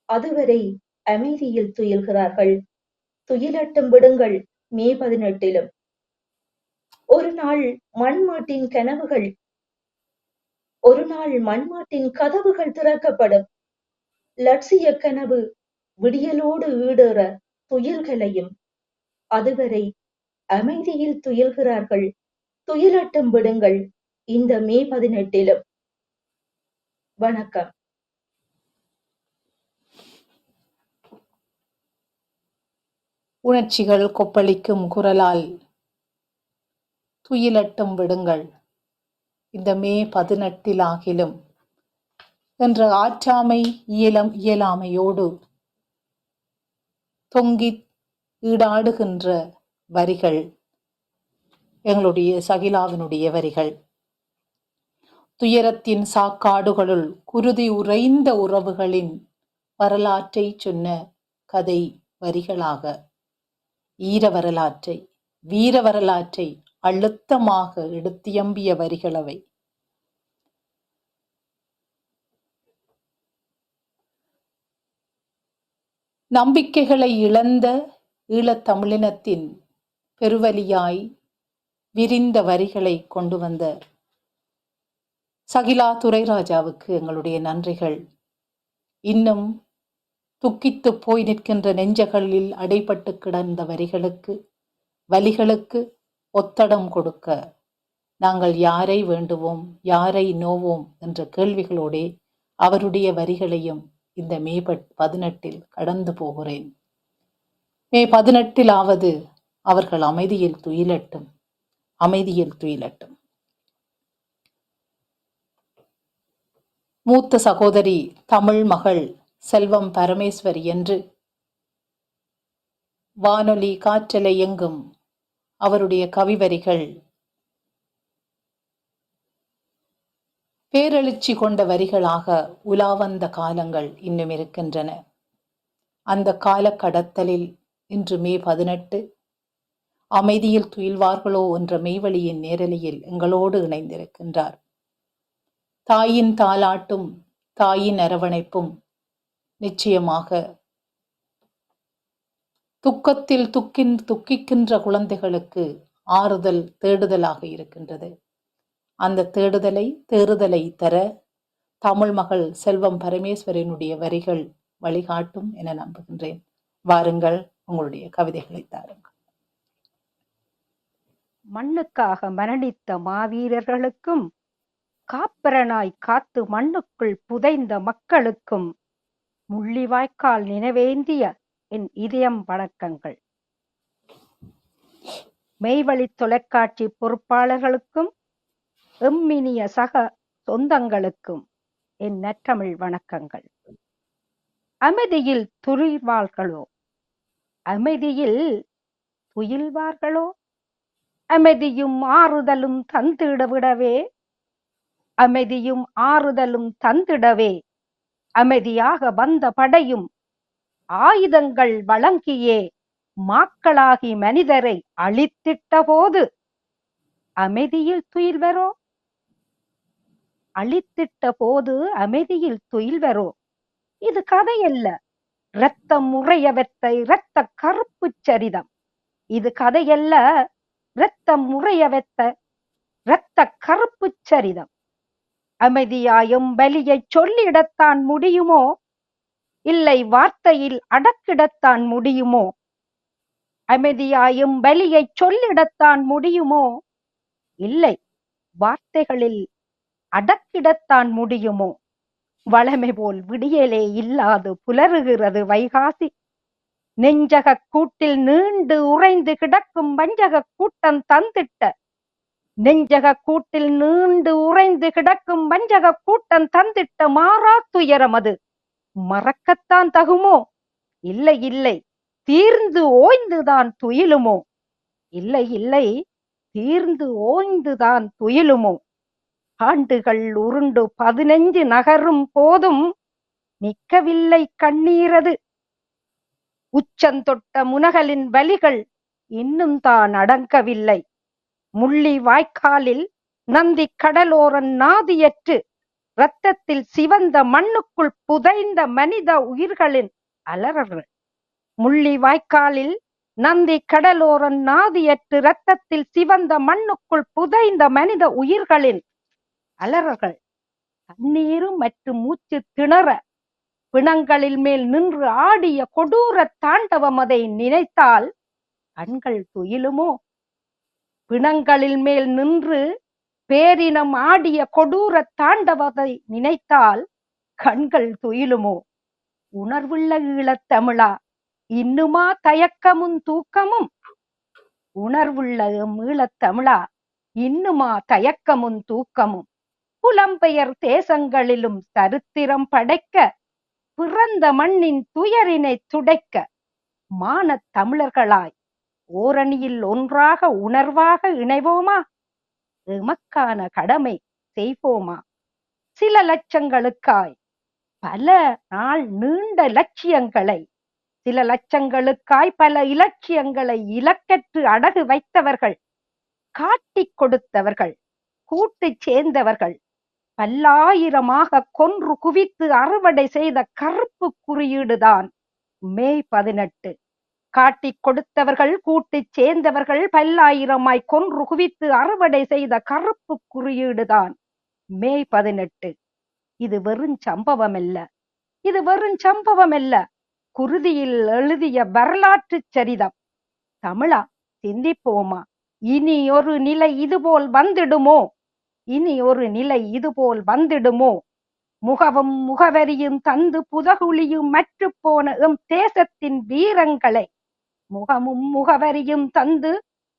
அதுவரை அமைதியில் துயில்கிறார்கள். துயிலட்டும் விடுங்கள் மே 18. ஒரு நாள் மண்மாட்டின் கனவுகள், ஒரு நாள் மண்மாட்டின் கதவுகள் திறக்கப்படும். லட்சிய கனவு விடியலோடு ஈடேற துயில்களையும். அதுவரை அமைதியில் துயில்கிறார்கள். துயிலட்டும் விடுங்கள் இந்த மே 18. வணக்கம். உணர்ச்சிகள் கொப்பளிக்கும் குரலால் துயிலட்டும் விடுங்கள் இந்த மே 18 என்ற ஆற்றாமை இயலாமையோடு தொங்கி ஈடாடுகின்ற வரிகள் எங்களுடைய சகிலாவினுடைய வரிகள். துயரத்தின் சாக்காடுகளுள் குருதி உறைந்த உறவுகளின் வரலாற்றை சொன்ன கதை வரிகளாக ஈர வரலாற்றை, வீர வரலாற்றை அழுத்தமாக எடுத்தியம்பிய வரிகளவை. நம்பிக்கைகளை இழந்த ஈழத்தமிழினத்தின் பெருவலியாய் விரிந்த வரிகளை கொண்டு வந்த சகிலா துரைராஜாவுக்கு எங்களுடைய நன்றிகள். இன்னும் துக்கித்து போய் நிற்கின்ற நெஞ்சகளில் அடைபட்டு கிடந்த வலிகளுக்கு ஒத்தடம் கொடுக்க நாங்கள் யாரை வேண்டுவோம், யாரை நோவோம் என்ற கேள்விகளோடே அவருடைய வரிகளையும் இந்த மே 18 கடந்து போகிறேன். மே 18 அவர்கள் அமைதியில் துயிலட்டும், அமைதியில் துயிலட்டும். மூத்த சகோதரி தமிழ் மகள் செல்வம் பரமேஸ்வரி என்று வானொலி காற்றலை எங்கும் அவருடைய கவிவரிகள் பேரெழுச்சி கொண்ட வரிகளாக உலாவந்த காலங்கள் இன்னும் இருக்கின்றன. அந்த கால கடத்தலில் இன்று மே 18 அமைதியில் துயில்வார்களோ என்ற மெய்வழியின் நேரலையில் எங்களோடு இணைந்திருக்கின்றார். தாயின் தாலாட்டும் தாயின் அரவணைப்பும் நிச்சயமாக துக்கத்தில் துக்கிக்கின்ற குழந்தைகளுக்கு ஆறுதல் தேடுதலாக இருக்கின்றது. அந்த தேறுதலை தர தமிழ் மகள் செல்வம் பரமேஸ்வரனுடைய வரிகள் வழிகாட்டும் என நம்புகின்றேன். வாருங்கள், உங்களுடைய கவிதைகளை தாருங்கள். மண்ணுக்காக மரணித்த மாவீரர்களுக்கும், காப்பரனாய் காத்து மண்ணுக்குள் புதைந்த மக்களுக்கும், முள்ளிவாய்க்கால் நினைவேந்திய என் இதயம் வணக்கங்கள். மெய்வழி தொலைக்காட்சி பொறுப்பாளர்களுக்கும், எம்மினிய சக சொந்தங்களுக்கும் என் நற்றமிழ் வணக்கங்கள். அமைதியில் துயில்வார்களோ, அமைதியில் துயில்வார்களோ, அமைதியும் ஆறுதலும் தந்திடவிடவே, அமைதியும் ஆறுதலும் தந்திடவே, அமைதியாக வந்த படையும் ஆயுதங்கள் வழங்கியே மாக்களாகி மனிதரை அழித்திட்ட போது, அமைதியில் துயில்வரோ? அழித்திட்ட போது அமைதியில் துயில்வரோ? இது கதையல்ல, இரத்தம் உறையவற்றை இரத்த கருப்பு சரிதம். இது கதையல்ல, இரத்தம் உறையவற்ற இரத்த கருப்பு சரிதம். அமைதியாயும் பலியை சொல்லிடத்தான் முடியுமோ? இல்லை வார்த்தையில் அடக்கிடத்தான் முடியுமோ? அமைதியாயும் பலியை சொல்லிடத்தான் முடியுமோ? இல்லை வார்த்தைகளில் அடக்கிடத்தான் முடியுமோ? வளமை போல் விடியலே இல்லாது புலருகிறது வைகாசி. நெஞ்சக கூட்டில் நீண்டு உறைந்து கிடக்கும் வஞ்சக கூட்டம் தந்திட்ட, நெஞ்சக கூட்டில் நீண்டு உறைந்து கிடக்கும் வஞ்சக கூட்டம் தந்திட்ட மாறா துயரம் அது மறக்கத்தான் தகுமோ? இல்லை இல்லை, தீர்ந்து ஓய்ந்துதான் துயிலுமோ? இல்லை இல்லை, தீர்ந்து ஓய்ந்துதான் துயிலுமோ? ஆண்டுகள் உருண்டு 15 நகரும் போதும் நிற்கவில்லை கண்ணீரது. உச்சந்தொட்ட முனகலின் வலிகள் இன்னும் தான் அடங்கவில்லை. முள்ளி வாய்க்காலில் நந்தி கடலோரன் நாதியற்று இரத்தத்தில் சிவந்த மண்ணுக்குள் புதைந்த மனித உயிர்களின் அலறல்கள். முள்ளி வாய்க்காலில் நந்தி கடலோரன் நாதியற்று இரத்தத்தில் சிவந்த மண்ணுக்குள் புதைந்த மனித உயிர்களின் அலறல்கள். தண்ணீரும் மற்றும் மூச்சு திணற பிணங்களில் மேல் நின்று ஆடிய கொடூர தாண்டவம் அதை நினைத்தால் கண்கள் துயிலுமோ? பிணங்களில் மேல் நின்று பேரினம் ஆடிய கொடூர தாண்டவத்தை நினைத்தால் கண்கள் துயிலுமோ? உணர்வுள்ள ஈழத்தமிழா, இன்னுமா தயக்கமும் தூக்கமும்? உணர்வுள்ள ஈழத்தமிழா, இன்னுமா தயக்கமும் தூக்கமும்? புலம்பெயர் தேசங்களிலும் சரித்திரம் படைக்க, பிறந்த மண்ணின் துயரினை துடைக்க, மானத் தமிழர்களாய் ஓரணியில் ஒன்றாக உணர்வாக இணைவோமா? எமக்கான கடமை செய்வோமா? சில லட்சங்களுக்காய் பல நாள் நீண்ட லட்சியங்களை, சில லட்சங்களுக்காய் பல இலட்சியங்களை இலக்கற்று அடகு வைத்தவர்கள், காட்டிக் கொடுத்தவர்கள், கூட்டு சேர்ந்தவர்கள், பல்லாயிரமாக கொன்று குவித்து அறுவடை செய்த கருப்பு குறியீடுதான் மே 18. காட்டிக் கொடுத்தவர்கள், கூட்டிச் சேர்ந்தவர்கள், பல்லாயிரமாய் கொன்று குவித்து அறுவடை செய்த கருப்பு குறியீடுதான் மே 18. இது வெறும் சம்பவம் அல்ல, இது வெறும் சம்பவம் அல்ல, குருதியில் எழுதிய வரலாற்று சரிதம். தமிழா, சிந்திப்போமா? இனி ஒரு நிலை இதுபோல் வந்திடுமோ? இனி ஒரு நிலை இதுபோல் வந்திடுமோ? முகவும் முகவரியும் தந்து புதகுழியும் மற்று போன எம் தேசத்தின் வீரங்களை, முகமும் முகவரியும் தந்து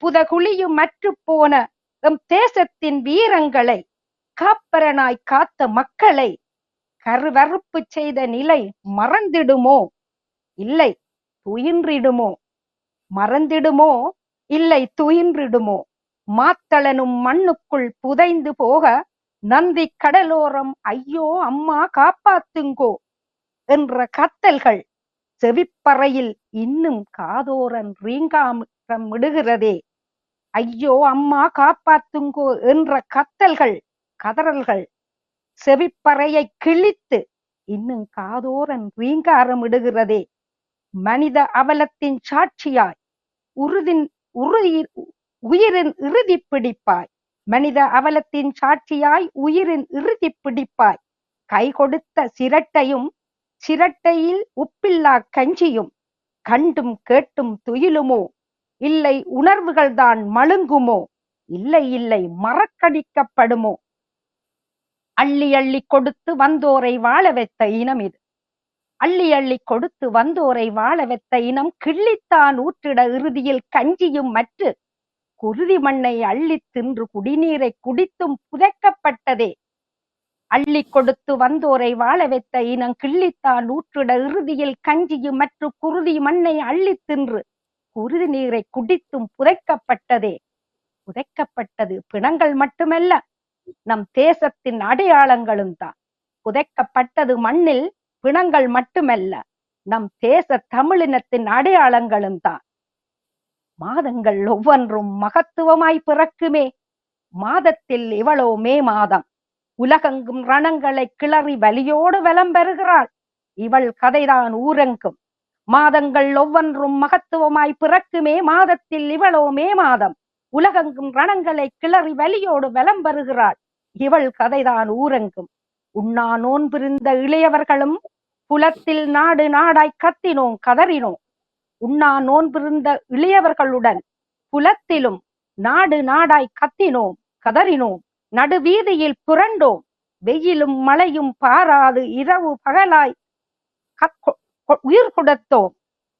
புதகுழியும் மற்று போன எம் தேசத்தின் வீரங்களை, காப்பரனாய் காத்த மக்களை கருவறுப்பு செய்த நிலை மறந்திடுமோ? இல்லை துயின்றிடுமோ? மறந்திடுமோ? இல்லை துயின்றிடுமோ? மாத்தளனும் மண்ணுக்குள் புதைந்து போக நந்தி கடலோரம் ஐயோ அம்மா காப்பாத்துங்கோ என்ற கத்தல்கள் செவிப்பறையில் இன்னும் காதோரன் ரீங்காமிடுகிறதே. ஐயோ அம்மா காப்பாத்துங்கோ என்ற கத்தல்கள், கதறல்கள் செவிப்பறையை கிழித்து இன்னும் காதோரன் ரீங்காரமிடுகிறதே. மனித அவலத்தின் சாட்சியாய் உயிரின் இறுதி பிடிப்பாய், மனித அவலத்தின் சாட்சியாய் உயிரின் இறுதி பிடிப்பாய், கை கொடுத்த சிரட்டையும் சிரட்டையில் உப்பில்லா கஞ்சியும் கண்டும் கேட்டும் துயிலுமோ? இல்லை உணர்வுகள் தான் மழுங்குமோ? இல்லை இல்லை மறக்கடிக்கப்படுமோ? அள்ளி அள்ளி கொடுத்து வந்தோரை வாழ வைத்த இனம் இது. அள்ளி அள்ளி கொடுத்து வந்தோரை வாழ வைத்த இனம் கிள்ளித்தான் ஊற்றிட இறுதியில் கஞ்சியும் மற்று குருதி மண்ணை அள்ளி தின்று குடிநீரை குடித்தும் புதைக்கப்பட்டதே. அள்ளி கொடுத்து வந்தோரை வாழ வைத்த இனம் கிள்ளித்தான் ஊற்றிட இறுதியில் கஞ்சியும் மற்ற குருதி மண்ணை அள்ளி தின்று குருதி நீரை குடித்தும் புதைக்கப்பட்டதே. புதைக்கப்பட்டது பிணங்கள் மட்டுமல்ல, நம் தேசத்தின் அடையாளங்களும் தான். புதைக்கப்பட்டது மண்ணில் பிணங்கள் மட்டுமல்ல, நம் தேச தமிழினத்தின் அடையாளங்களும் தான். மாதங்கள் ஒவ்வொன்றும் மகத்துவமாய் பிறக்குமே, மாதத்தில் இவளோ மே மாதம் உலகெங்கும் ரணங்களை கிளறி வலியோடு வலம் பெறுகிறாள். இவள் கதைதான் ஊரெங்கும். மாதங்கள் ஒவ்வொன்றும் மகத்துவமாய் பிறக்குமே மாதத்தில் இவளோ மே மாதம் உலகெங்கும் ரணங்களை கிளறி வலியோடு வலம் பெறுகிறாள். இவள் கதைதான் ஊரெங்கும். உண்ணா நோன்பிருந்த இளையவர்களும் புலத்தில் நாடு நாடாய் கத்தினோம் கதறினோம். உண்ணா நோன்பிருந்த இளையவர்களுடன் புலத்திலும் நாடு நாடாய் கத்தினோம் கதறினோம். நடுவீதியில் புரண்டோம். வெயிலும் மழையும் பாராது இரவு பகலாய் உயிர் கொடுத்தோம்.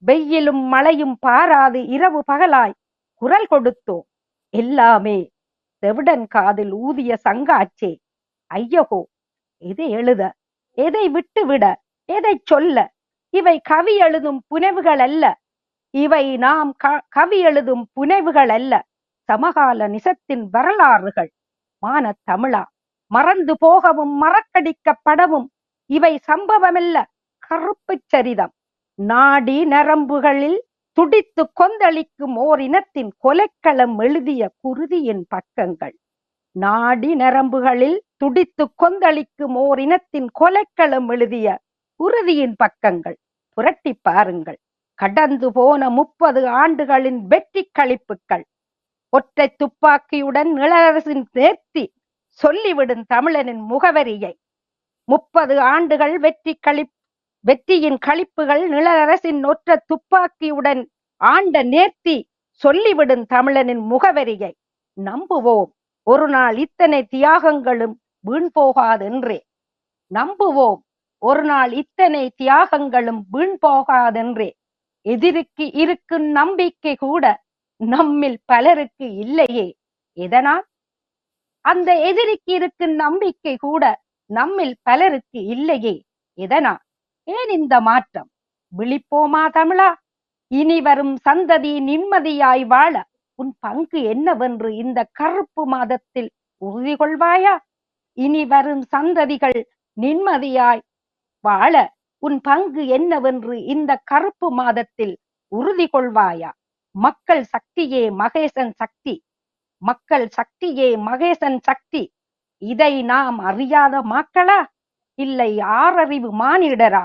வெயிலும் மழையும் பாராது இரவு பகலாய் குரல் கொடுத்தோம். எல்லாமே செவிடன் காதில் ஊதிய சங்காச்சே. ஐயகோ, எதை எழுத, எதை விட்டுவிட, எதை சொல்ல? இவை கவி எழுதும் புனைவுகள் அல்ல. இவை நாம் கவி எழுதும் புனைவுகள் அல்ல. சமகால நிசத்தின் வரலாறுகள். மான தமிழா, மறந்து போகவும் மறக்கடிக்கப்படவும் இவை சம்பவமல்ல, கருப்பு சரிதம். நாடி நரம்புகளில் துடித்து கொந்தளிக்கும் ஓர் இனத்தின் கொலைக்களம் எழுதிய குருதியின் பக்கங்கள். நாடி நரம்புகளில் துடித்து கொந்தளிக்கும் ஓர் இனத்தின் கொலைக்களம் எழுதிய குருதியின் பக்கங்கள். புரட்டி பாருங்கள். கடந்து போன 30 ஆண்டுகளின் வெற்றி களிப்புகள். ஒற்றை துப்பாக்கியுடன் நிழலரசின் நேர்த்தி சொல்லிவிடும் தமிழனின் முகவரியை. 30 ஆண்டுகள் வெற்றியின் களிப்புகள் நிழலரசின் ஒற்றை துப்பாக்கியுடன் ஆண்ட நேர்த்தி சொல்லிவிடும் தமிழனின் முகவரியை. நம்புவோம், ஒரு நாள் இத்தனை தியாகங்களும் வீண் போகாதென்றே. நம்புவோம், ஒரு நாள் இத்தனை தியாகங்களும் வீண் போகாதென்றே. எதிரிக்கு இருக்கும் நம்பிக்கை கூட நம்மில் பலருக்கு இல்லையே. எதனால்? அந்த எதிரிக்கு இருக்கும் நம்பிக்கை கூட நம்மில் பலருக்கு இல்லையே. எதனால்? ஏன் இந்த மாற்றம்? விழிப்போமா தமிழா? இனி வரும் சந்ததி நிம்மதியாய் வாழ உன் பங்கு என்னவென்று இந்த கருப்பு மாதத்தில் உறுதி கொள்வாயா? இனி வரும் சந்ததிகள் நிம்மதியாய் வாழ உன் பங்கு என்னவென்று இந்த கருப்பு மாதத்தில் உறுதி கொள்வாயா? மக்கள் சக்தியே மகேசன் சக்தி. மக்கள் சக்தியே மகேசன் சக்தி. இதை நாம் அறியாத மக்களா, இல்லை ஆறறிவு மானிடரா?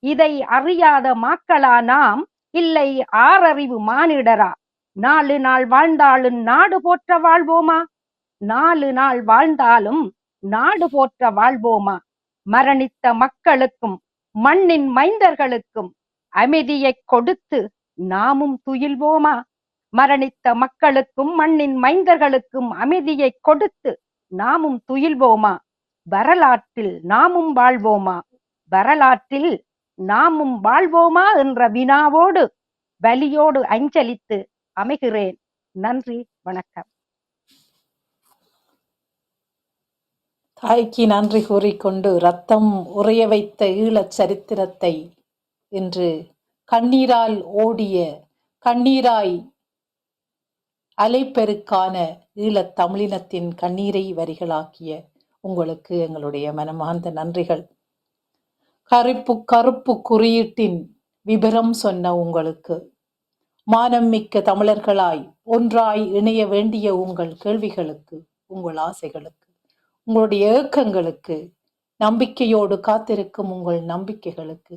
இதை அறியாத மக்களா நாம், இல்லை ஆறறிவு மானிடரா? 4 நாள் வாழ்ந்தாலும் நாடு போற்ற வாழ்வோமா? 4 நாள் வாழ்ந்தாலும் நாடு போற்ற வாழ்வோமா? மரணித்த மக்களுக்கும் மண்ணின் மைந்தர்களுக்கும் அமைதியை கொடுத்து நாமும் துயில்வோமா? மரணித்த மக்களுக்கும் மண்ணின் மைந்தர்களுக்கும் அமைதியை கொடுத்து நாமும் துயில்வோமா? வரலாற்றில் நாமும் வாழ்வோமா? வரலாற்றில் நாமும் வாழ்வோமா என்ற வினாவோடு வலியோடு அஞ்சலித்து அமைகிறேன். நன்றி, வணக்கம். தாய்க்கு நன்றி கூறிக்கொண்டு ரத்தம் உறைய வைத்த ஈழச் சரித்திரத்தை இன்று கண்ணீரால் ஓடிய, கண்ணீராய் அலைப்பெருக்கான ஈழத் தமிழினத்தின் கண்ணீரை வரிகளாக்கிய உங்களுக்கு எங்களுடைய மனமார்ந்த நன்றிகள். கருப்பு குறியீட்டின் விபரம் சொன்ன உங்களுக்கு, மானம் மிக்க தமிழர்களாய் ஒன்றாய் இணைய வேண்டிய உங்கள் கேள்விகளுக்கு, உங்கள் ஆசைகளுக்கு, உங்களுடைய ஏக்கங்களுக்கு, நம்பிக்கையோடு காத்திருக்கும் உங்கள் நம்பிக்கைகளுக்கு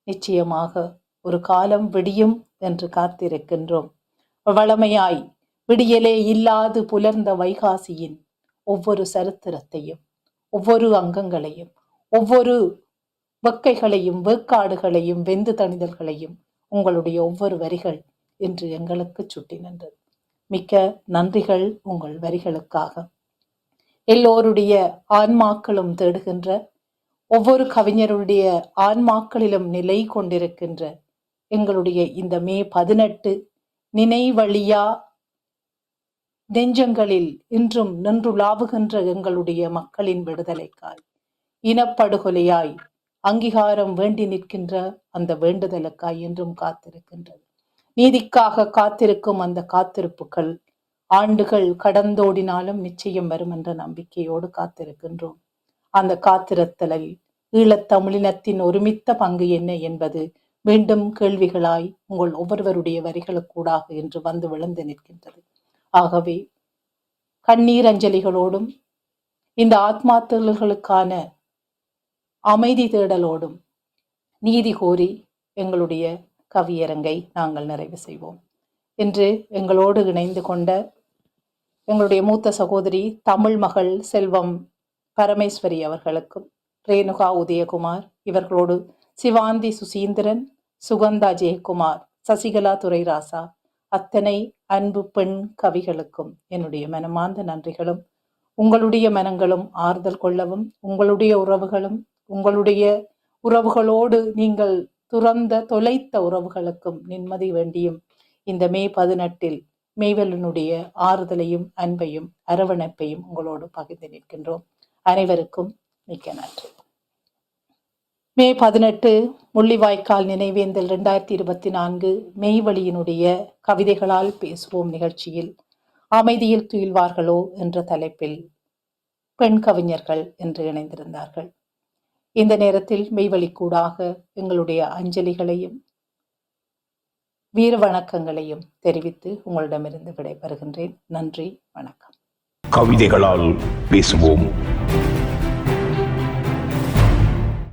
நிச்சயமாக ஒரு காலம் விடியும் என்று காத்திருக்கின்றோம். வளமையாய் விடியலே இல்லாது புலர்ந்த வைகாசியின் ஒவ்வொரு சரித்திரத்தையும், ஒவ்வொரு அங்கங்களையும், ஒவ்வொரு வெக்கைகளையும், வேக்காடுகளையும், வெந்து தணிதல்களையும் உங்களுடைய ஒவ்வொரு வரிகள் இன்று எங்களுக்கு சுட்டி நின்றது. மிக்க நன்றிகள் உங்கள் வரிகளுக்காக. எல்லோருடைய ஆன்மாக்களும் தேடுகின்ற, ஒவ்வொரு கவிஞருடைய ஆன்மாக்களிலும் நிலை கொண்டிருக்கின்ற எங்களுடைய இந்த மே 18 நினைவழியா நெஞ்சங்களில் இன்றும் நின்றுலாவுகின்ற எங்களுடைய மக்களின் விடுதலைக்காய், இனப்படுகொலையாய் அங்கீகாரம் வேண்டி நிற்கின்ற அந்த வேண்டுதலுக்காய் இன்றும் காத்திருக்கின்றது. நீதிக்காக காத்திருக்கும் அந்த காத்திருப்புகள் ஆண்டுகள் கடந்தோடினாலும் நிச்சயம் வரும் என்ற நம்பிக்கையோடு காத்திருக்கின்றோம். அந்த காத்திருத்தலில் ஈழத்தமிழினத்தின் ஒருமித்த பங்கு என்ன என்பது மீண்டும் கேள்விகளாய் உங்கள் ஒவ்வொருவருடைய வரிகளுக்கூடாக இன்று வந்து விழுந்து நிற்கின்றது. ஆகவே கண்ணீர் அஞ்சலிகளோடும் இந்த ஆத்மாத்தல்களுக்கான அமைதி தேடலோடும் நீதி கோரி எங்களுடைய கவியரங்கை நாங்கள் நிறைவு செய்வோம். இன்று எங்களோடு இணைந்து கொண்ட எங்களுடைய மூத்த சகோதரி தமிழ் மகள் செல்வம் பரமேஸ்வரி அவர்களுக்கும், ரேணுகா உதயகுமார், இவர்களோடு சிவாந்தி சுசீந்திரன், சுகந்தா ஜெயக்குமார், சசிகலா துரைராசா, அத்தனை அன்பு பெண் கவிகளுக்கும் என்னுடைய மனமார்ந்த நன்றிகளும், உங்களுடைய மனங்களும் ஆறுதல் கொள்ளவும், உங்களுடைய உறவுகளோடு நீங்கள் தொலைத்த உறவுகளுக்கும் நிம்மதி வேண்டியும் இந்த மே 18 மெய்வெல்லினுடைய ஆறுதலையும் அன்பையும் அரவணைப்பையும் உங்களோடு பகிர்ந்து நிற்கின்றோம். அனைவருக்கும் மிக்க நன்றி. மே 18 முள்ளிவாய்க்கால் நினைவேந்தல் 2024 மெய்வழியினுடைய கவிதைகளால் பேசுவோம் நிகழ்ச்சியில் அமைதியில் துயில்வார்களோ என்ற தலைப்பில் பெண் கவிஞர்கள் என்று இணைந்திருந்தார்கள். இந்த நேரத்தில் மெய்வழிக்கூடாக எங்களுடைய அஞ்சலிகளையும் வீர வணக்கங்களையும் தெரிவித்து உங்களிடமிருந்து விடைபெறுகின்றேன். நன்றி, வணக்கம். கவிதைகளால் பேசுவோம்.